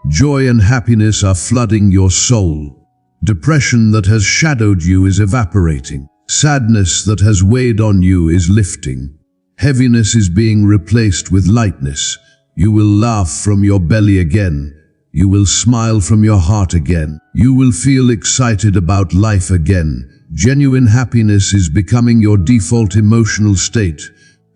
Joy and happiness are flooding your soul. Depression that has shadowed you is evaporating. Sadness that has weighed on you is lifting. Heaviness is being replaced with lightness. You will laugh from your belly again. You will smile from your heart again. You will feel excited about life again. Genuine happiness is becoming your default emotional state.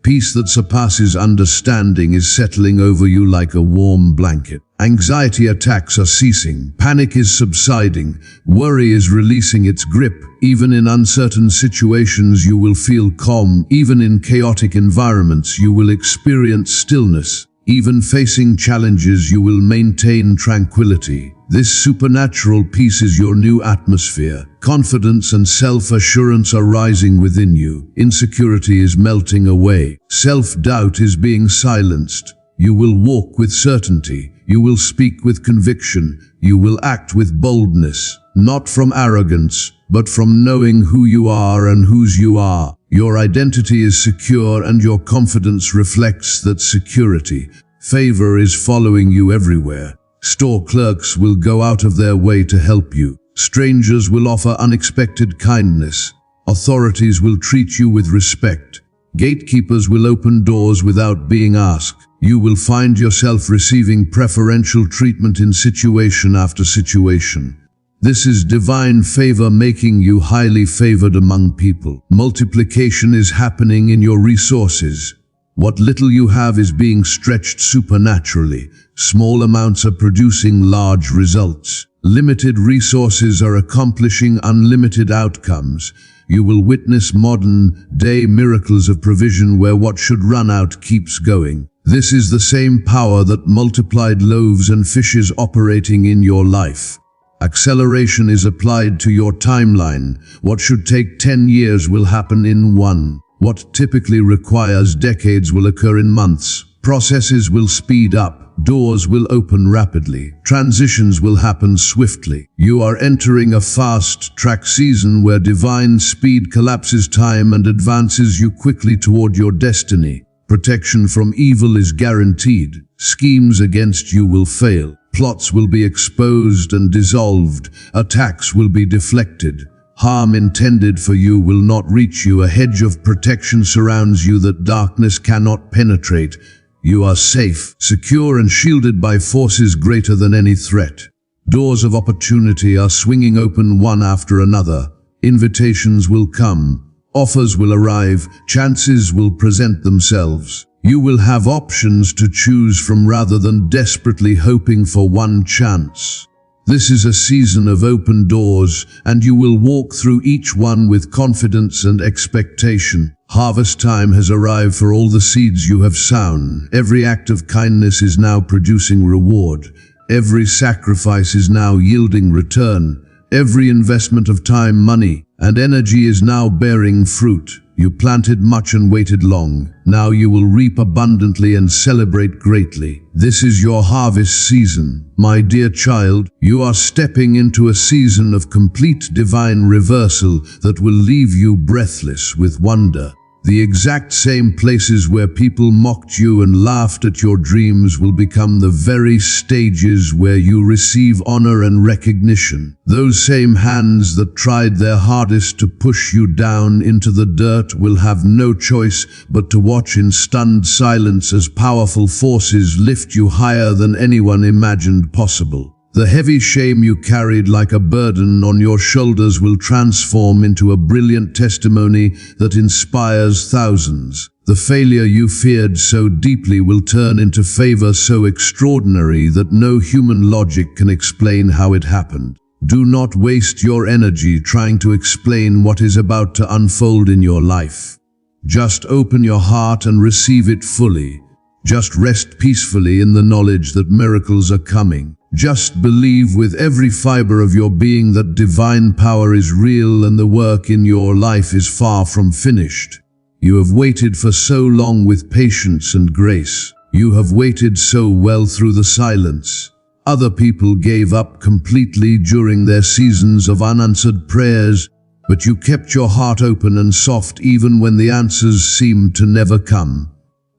Peace that surpasses understanding is settling over you like a warm blanket. Anxiety attacks are ceasing. Panic is subsiding. Worry is releasing its grip. Even in uncertain situations, you will feel calm. Even in chaotic environments, you will experience stillness. Even facing challenges, you will maintain tranquility. This supernatural peace is your new atmosphere. Confidence and self-assurance are rising within you. Insecurity is melting away. Self-doubt is being silenced. You will walk with certainty. You will speak with conviction. You will act with boldness, not from arrogance, but from knowing who you are and whose you are. Your identity is secure and your confidence reflects that security. Favor is following you everywhere. Store clerks will go out of their way to help you. Strangers will offer unexpected kindness. Authorities will treat you with respect. Gatekeepers will open doors without being asked. You will find yourself receiving preferential treatment in situation after situation. This is divine favor making you highly favored among people. Multiplication is happening in your resources. What little you have is being stretched supernaturally. Small amounts are producing large results. Limited resources are accomplishing unlimited outcomes. You will witness modern-day miracles of provision where what should run out keeps going. This is the same power that multiplied loaves and fishes operating in your life. Acceleration is applied to your timeline. What should take 10 years will happen in 1. What typically requires decades will occur in months. Processes will speed up. Doors will open rapidly. Transitions will happen swiftly. You are entering a fast-track season where divine speed collapses time and advances you quickly toward your destiny. Protection from evil is guaranteed. Schemes against you will fail. Plots will be exposed and dissolved. Attacks will be deflected. Harm intended for you will not reach you. A hedge of protection surrounds you that darkness cannot penetrate. You are safe, secure and shielded by forces greater than any threat. Doors of opportunity are swinging open one after another. Invitations will come. Offers will arrive. Chances will present themselves. You will have options to choose from rather than desperately hoping for one chance. This is a season of open doors, and you will walk through each one with confidence and expectation. Harvest time has arrived for all the seeds you have sown. Every act of kindness is now producing reward. Every sacrifice is now yielding return. Every investment of time, money, and energy is now bearing fruit. You planted much and waited long. Now you will reap abundantly and celebrate greatly. This is your harvest season. My dear child, you are stepping into a season of complete divine reversal that will leave you breathless with wonder. The exact same places where people mocked you and laughed at your dreams will become the very stages where you receive honor and recognition. Those same hands that tried their hardest to push you down into the dirt will have no choice but to watch in stunned silence as powerful forces lift you higher than anyone imagined possible. The heavy shame you carried like a burden on your shoulders will transform into a brilliant testimony that inspires thousands. The failure you feared so deeply will turn into favor so extraordinary that no human logic can explain how it happened. Do not waste your energy trying to explain what is about to unfold in your life. Just open your heart and receive it fully. Just rest peacefully in the knowledge that miracles are coming. Just believe with every fiber of your being that divine power is real and the work in your life is far from finished. You have waited for so long with patience and grace. You have waited so well through the silence. Other people gave up completely during their seasons of unanswered prayers, but you kept your heart open and soft even when the answers seemed to never come.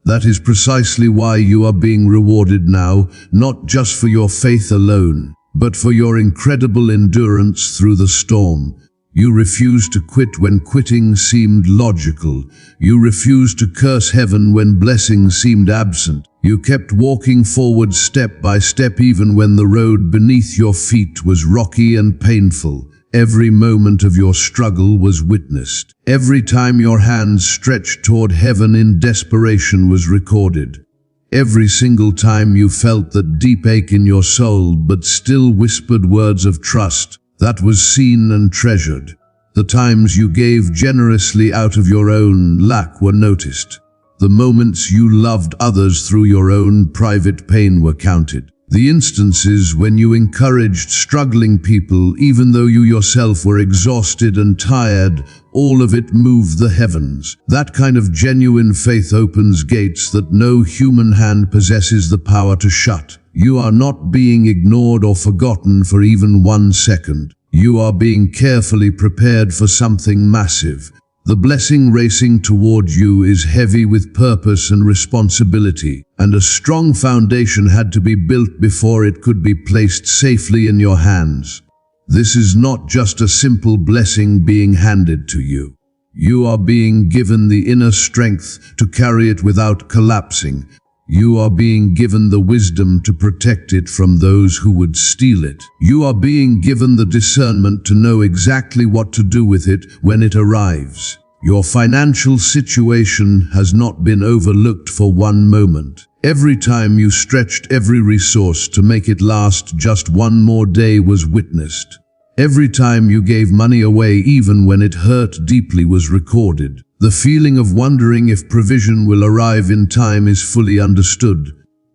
That is precisely why you are being rewarded now, not just for your faith alone, but for your incredible endurance through the storm. You refused to quit when quitting seemed logical. You refused to curse heaven when blessing seemed absent. You kept walking forward step by step even when the road beneath your feet was rocky and painful. Every moment of your struggle was witnessed. Every time your hands stretched toward heaven in desperation was recorded. Every single time you felt that deep ache in your soul but still whispered words of trust, that was seen and treasured. The times you gave generously out of your own lack were noticed. The moments you loved others through your own private pain were counted. The instances when you encouraged struggling people even though you yourself were exhausted and tired, all of it moved the heavens. That kind of genuine faith opens gates that no human hand possesses the power to shut. You are not being ignored or forgotten for even 1 second. You are being carefully prepared for something massive. The blessing racing toward you is heavy with purpose and responsibility, and a strong foundation had to be built before it could be placed safely in your hands. This is not just a simple blessing being handed to you. You are being given the inner strength to carry it without collapsing. You are being given the wisdom to protect it from those who would steal it. You are being given the discernment to know exactly what to do with it when it arrives. Your financial situation has not been overlooked for one moment. Every time you stretched every resource to make it last just one more day was witnessed. Every time you gave money away even when it hurt deeply was recorded. The feeling of wondering if provision will arrive in time is fully understood.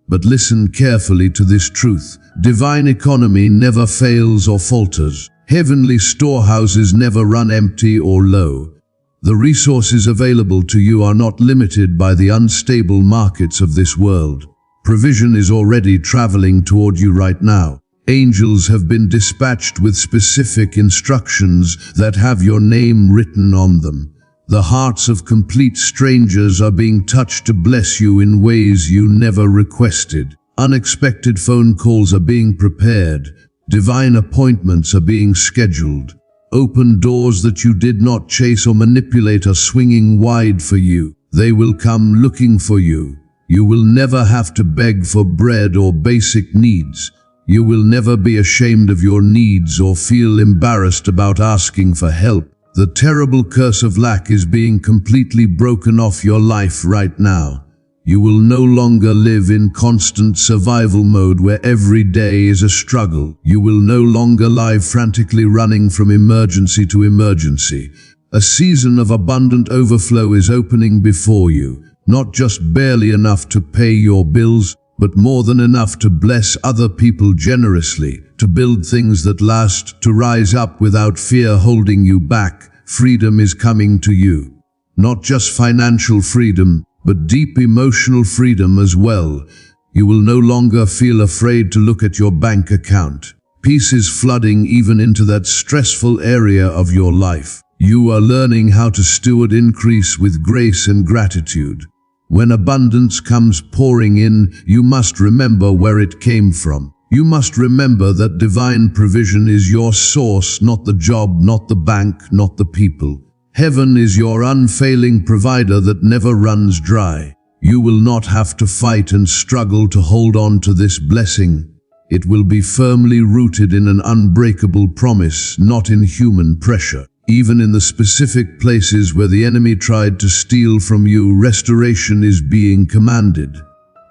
But listen carefully to this truth. Divine economy never fails or falters. Heavenly storehouses never run empty or low. The resources available to you are not limited by the unstable markets of this world. Provision is already traveling toward you right now. Angels have been dispatched with specific instructions that have your name written on them. The hearts of complete strangers are being touched to bless you in ways you never requested. Unexpected phone calls are being prepared. Divine appointments are being scheduled. Open doors that you did not chase or manipulate are swinging wide for you. They will come looking for you. You will never have to beg for bread or basic needs. You will never be ashamed of your needs or feel embarrassed about asking for help. The terrible curse of lack is being completely broken off your life right now. You will no longer live in constant survival mode where every day is a struggle. You will no longer live frantically running from emergency to emergency. A season of abundant overflow is opening before you, not just barely enough to pay your bills, but more than enough to bless other people generously, to build things that last, to rise up without fear holding you back. Freedom is coming to you. Not just financial freedom, but deep emotional freedom as well. You will no longer feel afraid to look at your bank account. Peace is flooding even into that stressful area of your life. You are learning how to steward increase with grace and gratitude. When abundance comes pouring in, you must remember where it came from. You must remember that divine provision is your source, not the job, not the bank, not the people. Heaven is your unfailing provider that never runs dry. You will not have to fight and struggle to hold on to this blessing. It will be firmly rooted in an unbreakable promise, not in human pressure. Even in the specific places where the enemy tried to steal from you, restoration is being commanded.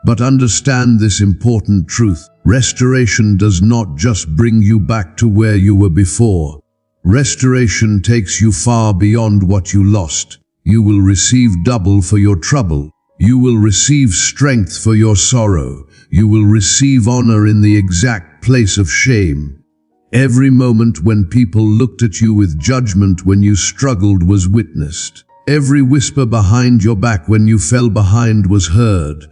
But understand this important truth. Restoration does not just bring you back to where you were before. Restoration takes you far beyond what you lost. You will receive double for your trouble. You will receive strength for your sorrow. You will receive honor in the exact place of shame. Every moment when people looked at you with judgment when you struggled was witnessed. Every whisper behind your back when you fell behind was heard.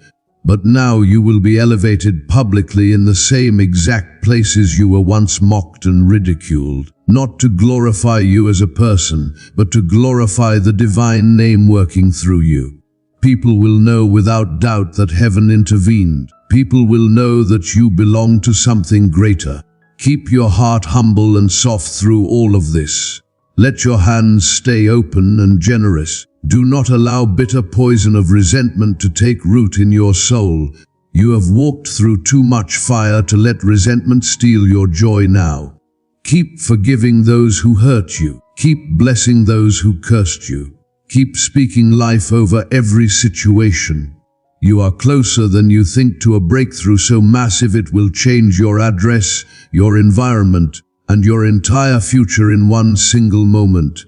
But now you will be elevated publicly in the same exact places you were once mocked and ridiculed. Not to glorify you as a person, but to glorify the divine name working through you. People will know without doubt that heaven intervened. People will know that you belong to something greater. Keep your heart humble and soft through all of this. Let your hands stay open and generous. Do not allow bitter poison of resentment to take root in your soul. You have walked through too much fire to let resentment steal your joy now. Keep forgiving those who hurt you. Keep blessing those who cursed you. Keep speaking life over every situation. You are closer than you think to a breakthrough so massive it will change your address, your environment, and your entire future in one single moment.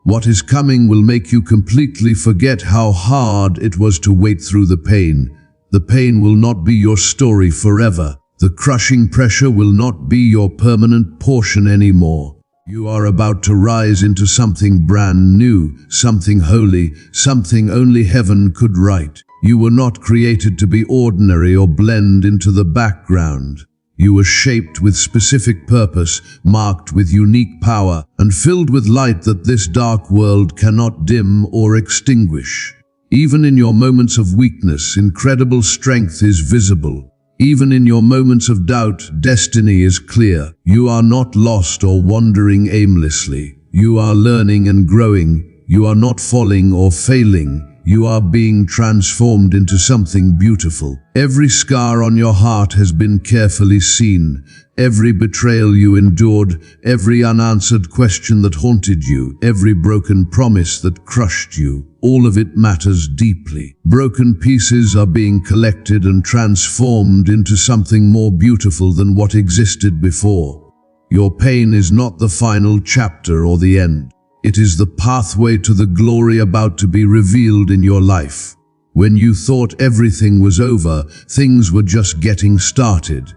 What is coming will make you completely forget how hard it was to wait through the pain. The pain will not be your story forever. The crushing pressure will not be your permanent portion anymore. You are about to rise into something brand new, something holy, something only heaven could write. You were not created to be ordinary or blend into the background. You were shaped with specific purpose, marked with unique power, and filled with light that this dark world cannot dim or extinguish. Even in your moments of weakness, incredible strength is visible. Even in your moments of doubt, destiny is clear. You are not lost or wandering aimlessly. You are learning and growing. You are not falling or failing. You are being transformed into something beautiful. Every scar on your heart has been carefully seen. Every betrayal you endured, every unanswered question that haunted you, every broken promise that crushed you, all of it matters deeply. Broken pieces are being collected and transformed into something more beautiful than what existed before. Your pain is not the final chapter or the end. It is the pathway to the glory about to be revealed in your life. When you thought everything was over, things were just getting started.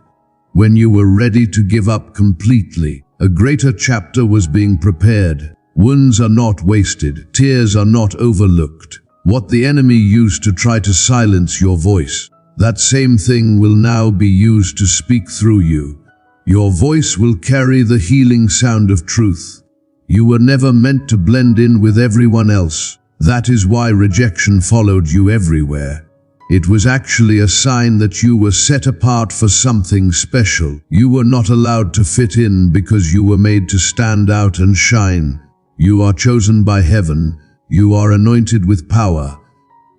When you were ready to give up completely, a greater chapter was being prepared. Wounds are not wasted, tears are not overlooked. What the enemy used to try to silence your voice, that same thing will now be used to speak through you. Your voice will carry the healing sound of truth. You were never meant to blend in with everyone else. That is why rejection followed you everywhere. It was actually a sign that you were set apart for something special. You were not allowed to fit in because you were made to stand out and shine. You are chosen by heaven. You are anointed with power.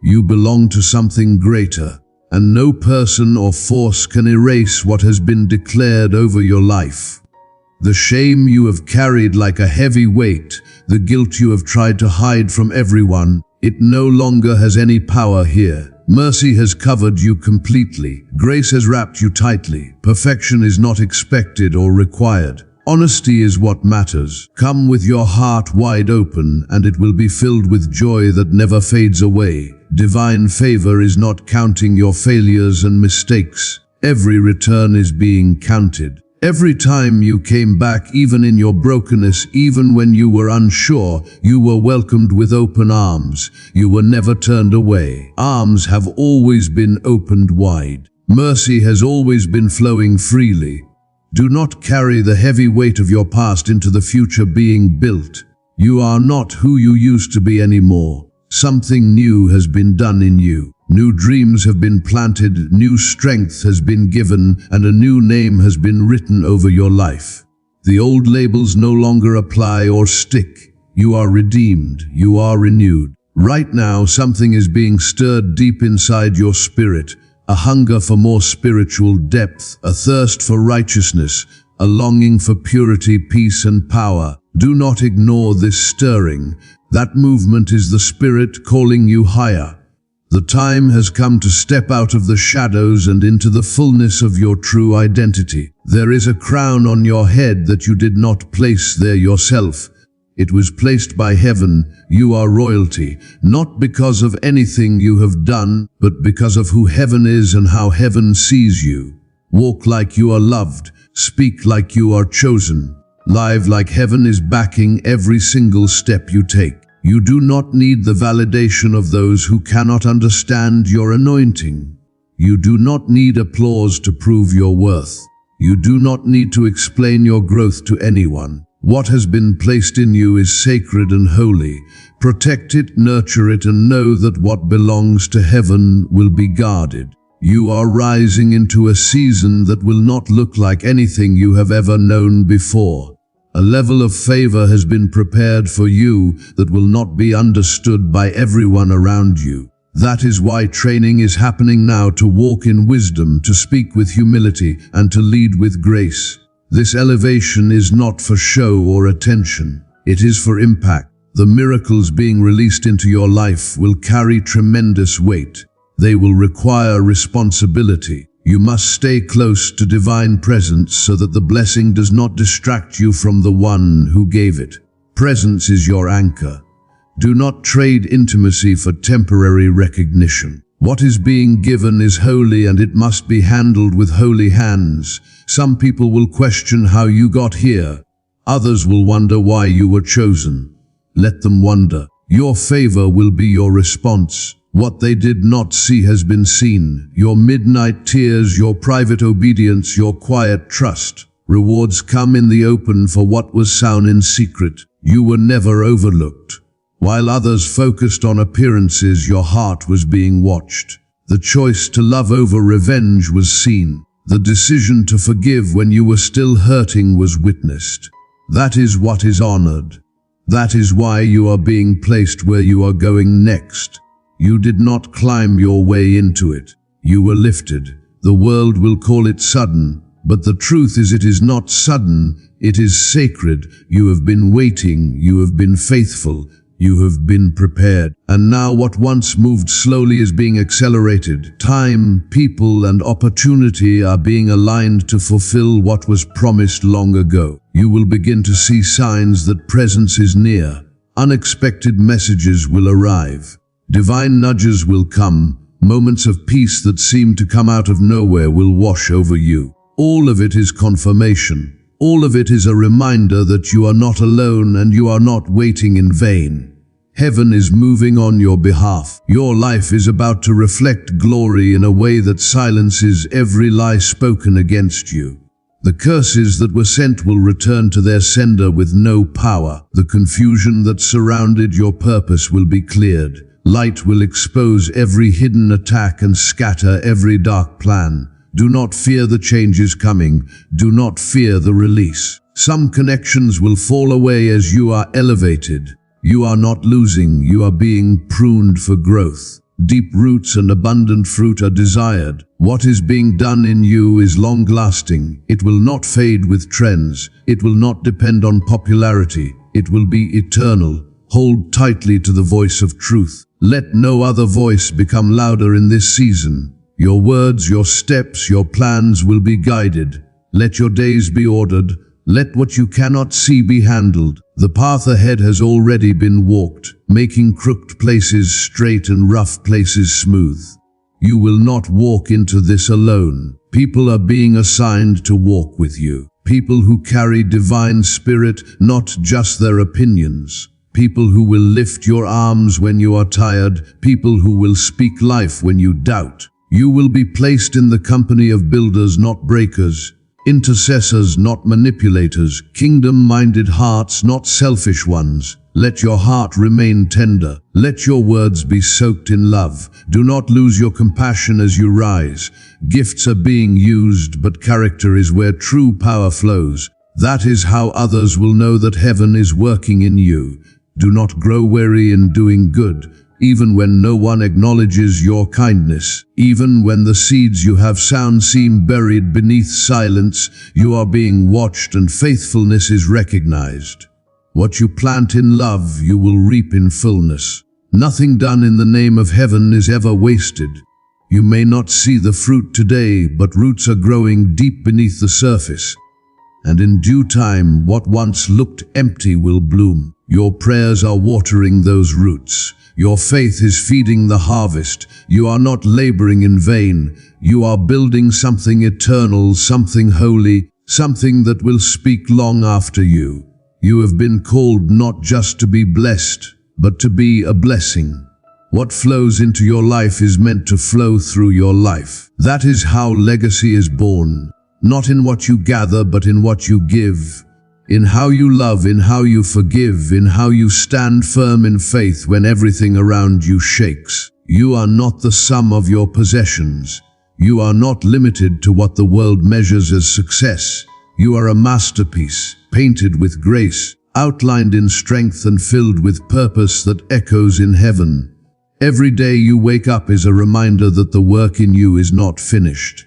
You belong to something greater, and no person or force can erase what has been declared over your life. The shame you have carried like a heavy weight, the guilt you have tried to hide from everyone, it no longer has any power here. Mercy has covered you completely. Grace has wrapped you tightly. Perfection is not expected or required. Honesty is what matters. Come with your heart wide open, and it will be filled with joy that never fades away. Divine favor is not counting your failures and mistakes. Every return is being counted. Every time you came back, even in your brokenness, even when you were unsure, you were welcomed with open arms. You were never turned away. Arms have always been opened wide. Mercy has always been flowing freely. Do not carry the heavy weight of your past into the future being built. You are not who you used to be anymore. Something new has been done in you. New dreams have been planted, new strength has been given, and a new name has been written over your life. The old labels no longer apply or stick. You are redeemed, you are renewed. Right now, something is being stirred deep inside your spirit, a hunger for more spiritual depth, a thirst for righteousness, a longing for purity, peace, and power. Do not ignore this stirring. That movement is the Spirit calling you higher. The time has come to step out of the shadows and into the fullness of your true identity. There is a crown on your head that you did not place there yourself. It was placed by heaven. You are royalty, not because of anything you have done, but because of who heaven is and how heaven sees you. Walk like you are loved. Speak like you are chosen. Live like heaven is backing every single step you take. You do not need the validation of those who cannot understand your anointing. You do not need applause to prove your worth. You do not need to explain your growth to anyone. What has been placed in you is sacred and holy. Protect it, nurture it, and know that what belongs to heaven will be guarded. You are rising into a season that will not look like anything you have ever known before. A level of favor has been prepared for you that will not be understood by everyone around you. That is why training is happening now to walk in wisdom, to speak with humility, and to lead with grace. This elevation is not for show or attention. It is for impact. The miracles being released into your life will carry tremendous weight. They will require responsibility. You must stay close to divine presence so that the blessing does not distract you from the one who gave it. Presence is your anchor. Do not trade intimacy for temporary recognition. What is being given is holy and it must be handled with holy hands. Some people will question how you got here. Others will wonder why you were chosen. Let them wonder. Your favor will be your response. What they did not see has been seen. Your midnight tears, your private obedience, your quiet trust. Rewards come in the open for what was sown in secret. You were never overlooked. While others focused on appearances, your heart was being watched. The choice to love over revenge was seen. The decision to forgive when you were still hurting was witnessed. That is what is honored. That is why you are being placed where you are going next. You did not climb your way into it. You were lifted. The world will call it sudden, but the truth is it is not sudden, it is sacred. You have been waiting, you have been faithful, you have been prepared. And now what once moved slowly is being accelerated. Time, people, and opportunity are being aligned to fulfill what was promised long ago. You will begin to see signs that presence is near. Unexpected messages will arrive. Divine nudges will come. Moments of peace that seem to come out of nowhere will wash over you. All of it is confirmation. All of it is a reminder that you are not alone and you are not waiting in vain. Heaven is moving on your behalf. Your life is about to reflect glory in a way that silences every lie spoken against you. The curses that were sent will return to their sender with no power. The confusion that surrounded your purpose will be cleared. Light will expose every hidden attack and scatter every dark plan. Do not fear the changes coming. Do not fear the release. Some connections will fall away as you are elevated. You are not losing, you are being pruned for growth. Deep roots and abundant fruit are desired. What is being done in you is long-lasting. It will not fade with trends. It will not depend on popularity. It will be eternal. Hold tightly to the voice of truth. Let no other voice become louder in this season. Your words, your steps, your plans will be guided. Let your days be ordered. Let what you cannot see be handled. The path ahead has already been walked, making crooked places straight and rough places smooth. You will not walk into this alone. People are being assigned to walk with you. People who carry divine spirit, not just their opinions. People who will lift your arms when you are tired. People who will speak life when you doubt. You will be placed in the company of builders, not breakers. Intercessors, not manipulators. Kingdom-minded hearts, not selfish ones. Let your heart remain tender. Let your words be soaked in love. Do not lose your compassion as you rise. Gifts are being used, but character is where true power flows. That is how others will know that heaven is working in you. Do not grow weary in doing good. Even when no one acknowledges your kindness, even when the seeds you have sown seem buried beneath silence, you are being watched and faithfulness is recognized. What you plant in love, you will reap in fullness. Nothing done in the name of heaven is ever wasted. You may not see the fruit today, but roots are growing deep beneath the surface. And in due time, what once looked empty will bloom. Your prayers are watering those roots. Your faith is feeding the harvest. You are not laboring in vain. You are building something eternal, something holy, something that will speak long after you. You have been called not just to be blessed, but to be a blessing. What flows into your life is meant to flow through your life. That is how legacy is born. Not in what you gather, but in what you give. In how you love, in how you forgive, in how you stand firm in faith when everything around you shakes. You are not the sum of your possessions. You are not limited to what the world measures as success. You are a masterpiece, painted with grace, outlined in strength and filled with purpose that echoes in heaven. Every day you wake up is a reminder that the work in you is not finished.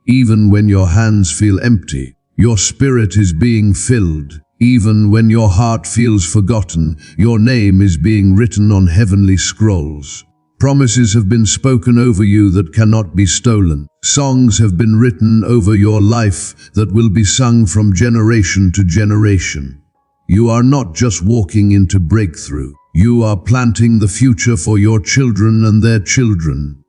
Even when your hands feel empty, your spirit is being filled. Even when your heart feels forgotten, your name is being written on heavenly scrolls. Promises have been spoken over you that cannot be stolen. Songs have been written over your life that will be sung from generation to generation. You are not just walking into breakthrough. You are planting the future for your children and their children.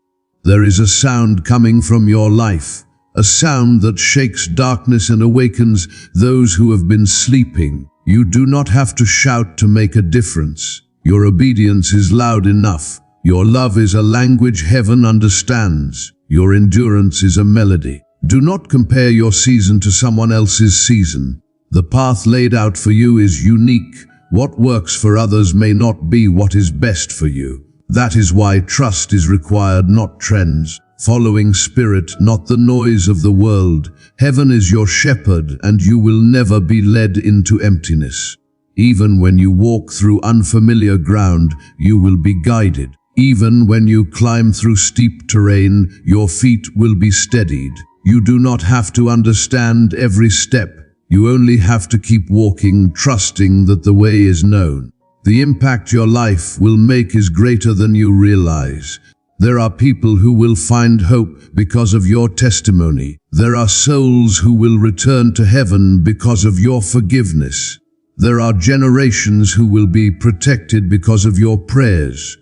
There is a sound coming from your life. A sound that shakes darkness and awakens those who have been sleeping. You do not have to shout to make a difference. Your obedience is loud enough. Your love is a language heaven understands. Your endurance is a melody. Do not compare your season to someone else's season. The path laid out for you is unique. What works for others may not be what is best for you. That is why trust is required, not trends. Following spirit, not the noise of the world. Heaven is your shepherd, and you will never be led into emptiness. Even when you walk through unfamiliar ground, you will be guided. Even when you climb through steep terrain, your feet will be steadied. You do not have to understand every step. You only have to keep walking, trusting that the way is known. The impact your life will make is greater than you realize. There are people who will find hope because of your testimony. There are souls who will return to heaven because of your forgiveness. There are generations who will be protected because of your prayers.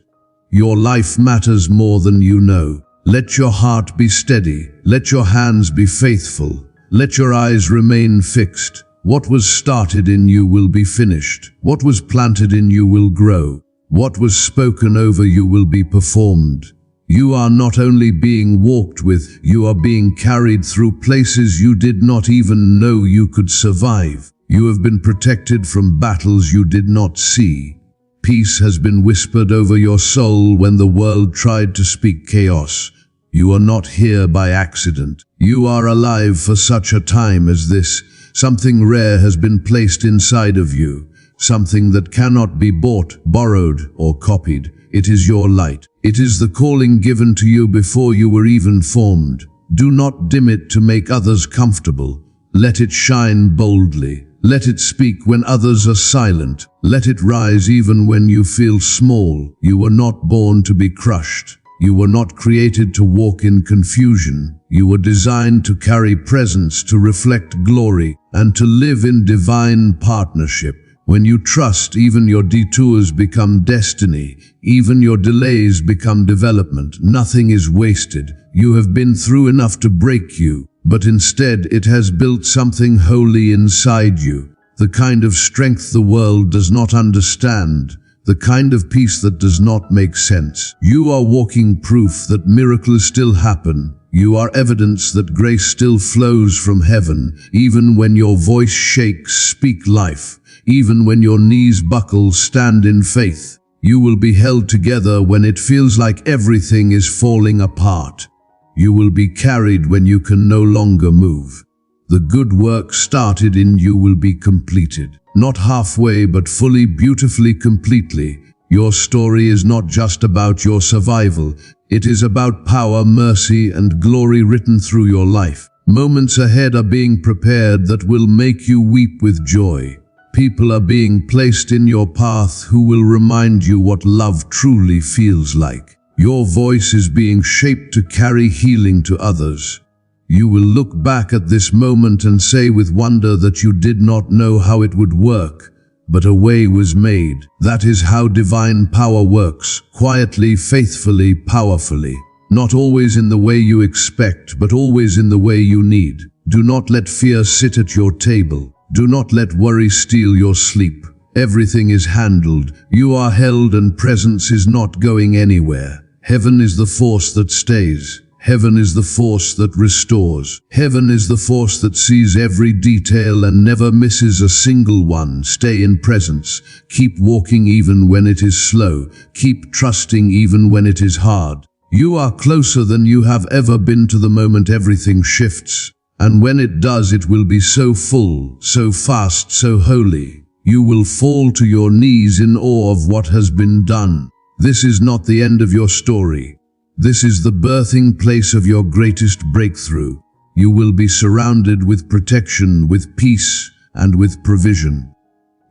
Your life matters more than you know. Let your heart be steady. Let your hands be faithful. Let your eyes remain fixed. What was started in you will be finished. What was planted in you will grow. What was spoken over you will be performed. You are not only being walked with, you are being carried through places you did not even know you could survive. You have been protected from battles you did not see. Peace has been whispered over your soul when the world tried to speak chaos. You are not here by accident. You are alive for such a time as this. Something rare has been placed inside of you. Something that cannot be bought, borrowed, or copied. It is your light. It is the calling given to you before you were even formed. Do not dim it to make others comfortable. Let it shine boldly. Let it speak when others are silent. Let it rise even when you feel small. You were not born to be crushed. You were not created to walk in confusion. You were designed to carry presence, to reflect glory, and to live in divine partnership. When you trust, even your detours become destiny. Even your delays become development. Nothing is wasted. You have been through enough to break you, but instead it has built something holy inside you. The kind of strength the world does not understand. The kind of peace that does not make sense. You are walking proof that miracles still happen. You are evidence that grace still flows from heaven. Even when your voice shakes, speak life. Even when your knees buckle, stand in faith. You will be held together when it feels like everything is falling apart. You will be carried when you can no longer move. The good work started in you will be completed. Not halfway, but fully, beautifully, completely. Your story is not just about your survival. It is about power, mercy, and glory written through your life. Moments ahead are being prepared that will make you weep with joy. People are being placed in your path who will remind you what love truly feels like. Your voice is being shaped to carry healing to others. You will look back at this moment and say with wonder that you did not know how it would work, but a way was made. That is how divine power works, quietly, faithfully, powerfully. Not always in the way you expect, but always in the way you need. Do not let fear sit at your table. Do not let worry steal your sleep. Everything is handled. You are held, and presence is not going anywhere. Heaven is the force that stays. Heaven is the force that restores. Heaven is the force that sees every detail and never misses a single one. Stay in presence. Keep walking even when it is slow. Keep trusting even when it is hard. You are closer than you have ever been to the moment everything shifts. And when it does, it will be so full, so fast, so holy. You will fall to your knees in awe of what has been done. This is not the end of your story. This is the birthing place of your greatest breakthrough. You will be surrounded with protection, with peace, and with provision.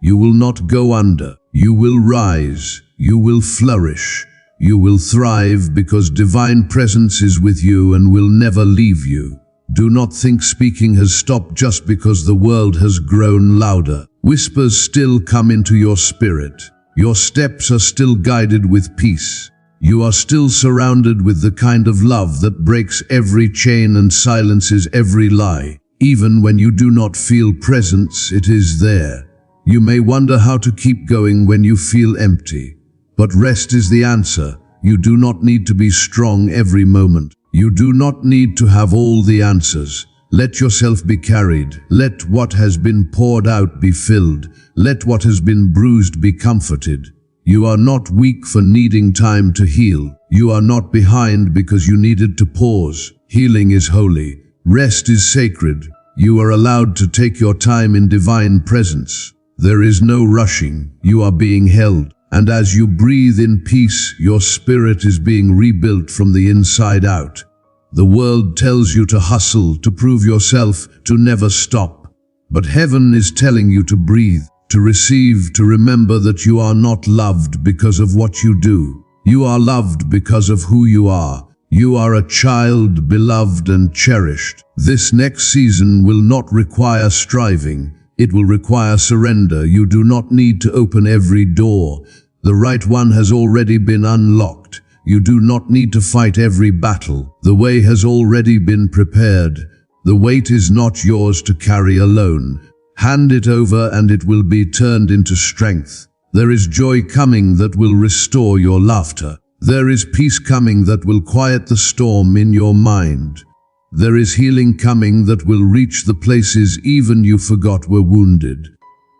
You will not go under. You will rise. You will flourish. You will thrive because divine presence is with you and will never leave you. Do not think speaking has stopped just because the world has grown louder. Whispers still come into your spirit. Your steps are still guided with peace. You are still surrounded with the kind of love that breaks every chain and silences every lie. Even when you do not feel presence, it is there. You may wonder how to keep going when you feel empty. But rest is the answer. You do not need to be strong every moment. You do not need to have all the answers. Let yourself be carried. Let what has been poured out be filled. Let what has been bruised be comforted. You are not weak for needing time to heal. You are not behind because you needed to pause. Healing is holy. Rest is sacred. You are allowed to take your time in divine presence. There is no rushing. You are being held. And as you breathe in peace, your spirit is being rebuilt from the inside out. The world tells you to hustle, to prove yourself, to never stop. But heaven is telling you to breathe, to receive, to remember that you are not loved because of what you do. You are loved because of who you are. You are a child, beloved and cherished. This next season will not require striving. It will require surrender. You do not need to open every door. The right one has already been unlocked. You do not need to fight every battle. The way has already been prepared. The weight is not yours to carry alone. Hand it over and it will be turned into strength. There is joy coming that will restore your laughter. There is peace coming that will quiet the storm in your mind. There is healing coming that will reach the places even you forgot were wounded.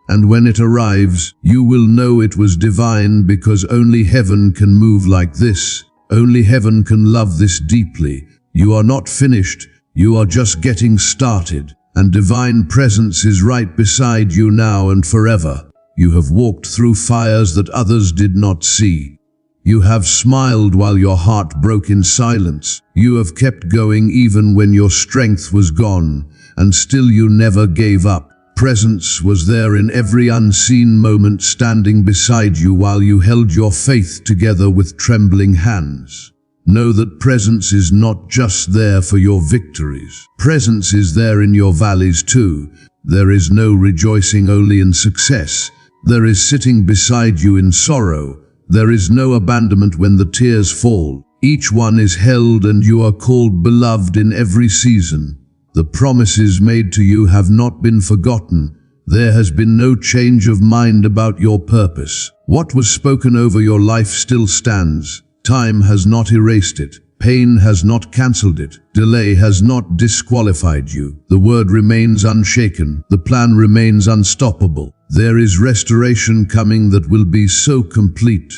And when it arrives, you will know it was divine because only heaven can move like this. Only heaven can love this deeply. You are not finished. You are just getting started. And divine presence is right beside you now and forever. You have walked through fires that others did not see. You have smiled while your heart broke in silence. You have kept going even when your strength was gone, and still you never gave up. Presence was there in every unseen moment, standing beside you while you held your faith together with trembling hands. Know that presence is not just there for your victories. Presence is there in your valleys too. There is no rejoicing only in success. There is sitting beside you in sorrow. There is no abandonment when the tears fall. Each one is held and you are called beloved in every season. The promises made to you have not been forgotten. There has been no change of mind about your purpose. What was spoken over your life still stands. Time has not erased it. Pain has not cancelled it. Delay has not disqualified you. The word remains unshaken. The plan remains unstoppable. There is restoration coming that will be so complete.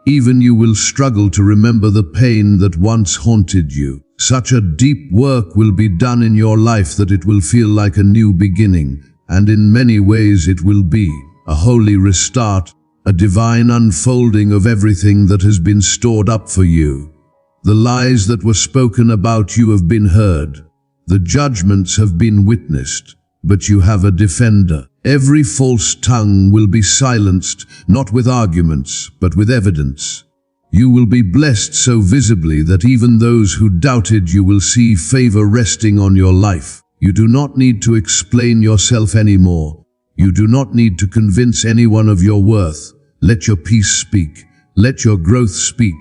Even you will struggle to remember the pain that once haunted you. Such a deep work will be done in your life that it will feel like a new beginning, and in many ways it will be a holy restart, a divine unfolding of everything that has been stored up for you. The lies that were spoken about you have been heard. The judgments have been witnessed, but you have a defender. Every false tongue will be silenced, not with arguments, but with evidence. You will be blessed so visibly that even those who doubted you will see favor resting on your life. You do not need to explain yourself anymore. You do not need to convince anyone of your worth. Let your peace speak. Let your growth speak.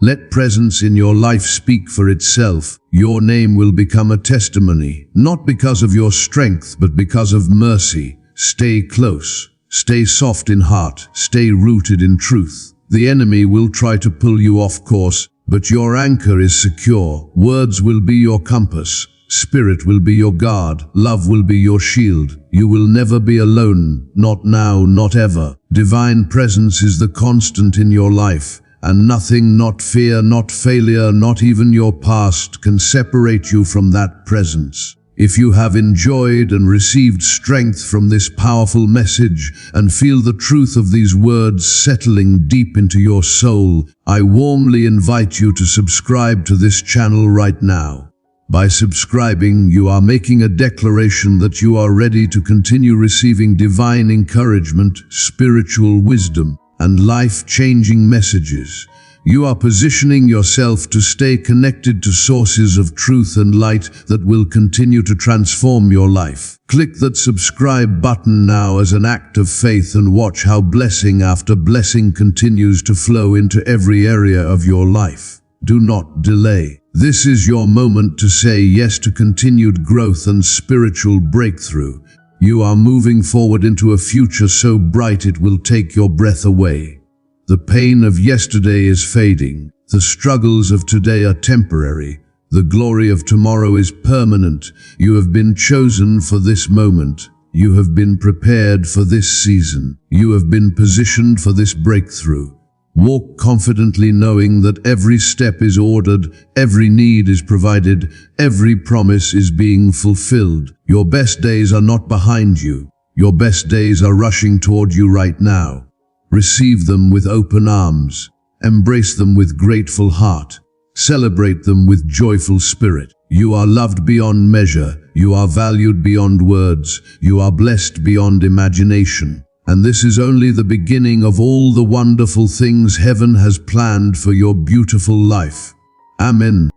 Let presence in your life speak for itself. Your name will become a testimony, not because of your strength, but because of mercy. Stay close. Stay soft in heart. Stay rooted in truth. The enemy will try to pull you off course, but your anchor is secure. Words will be your compass. Spirit will be your guard. Love will be your shield. You will never be alone. Not now, not ever. Divine presence is the constant in your life, and nothing, not fear, not failure, not even your past, can separate you from that presence. If you have enjoyed and received strength from this powerful message and feel the truth of these words settling deep into your soul, I warmly invite you to subscribe to this channel right now. By subscribing, you are making a declaration that you are ready to continue receiving divine encouragement, spiritual wisdom, and life-changing messages. You are positioning yourself to stay connected to sources of truth and light that will continue to transform your life. Click that subscribe button now as an act of faith and watch how blessing after blessing continues to flow into every area of your life. Do not delay. This is your moment to say yes to continued growth and spiritual breakthrough. You are moving forward into a future so bright it will take your breath away. The pain of yesterday is fading. The struggles of today are temporary. The glory of tomorrow is permanent. You have been chosen for this moment. You have been prepared for this season. You have been positioned for this breakthrough. Walk confidently knowing that every step is ordered, every need is provided, every promise is being fulfilled. Your best days are not behind you. Your best days are rushing toward you right now. Receive them with open arms. Embrace them with grateful heart. Celebrate them with joyful spirit. You are loved beyond measure. You are valued beyond words. You are blessed beyond imagination. And this is only the beginning of all the wonderful things heaven has planned for your beautiful life. Amen.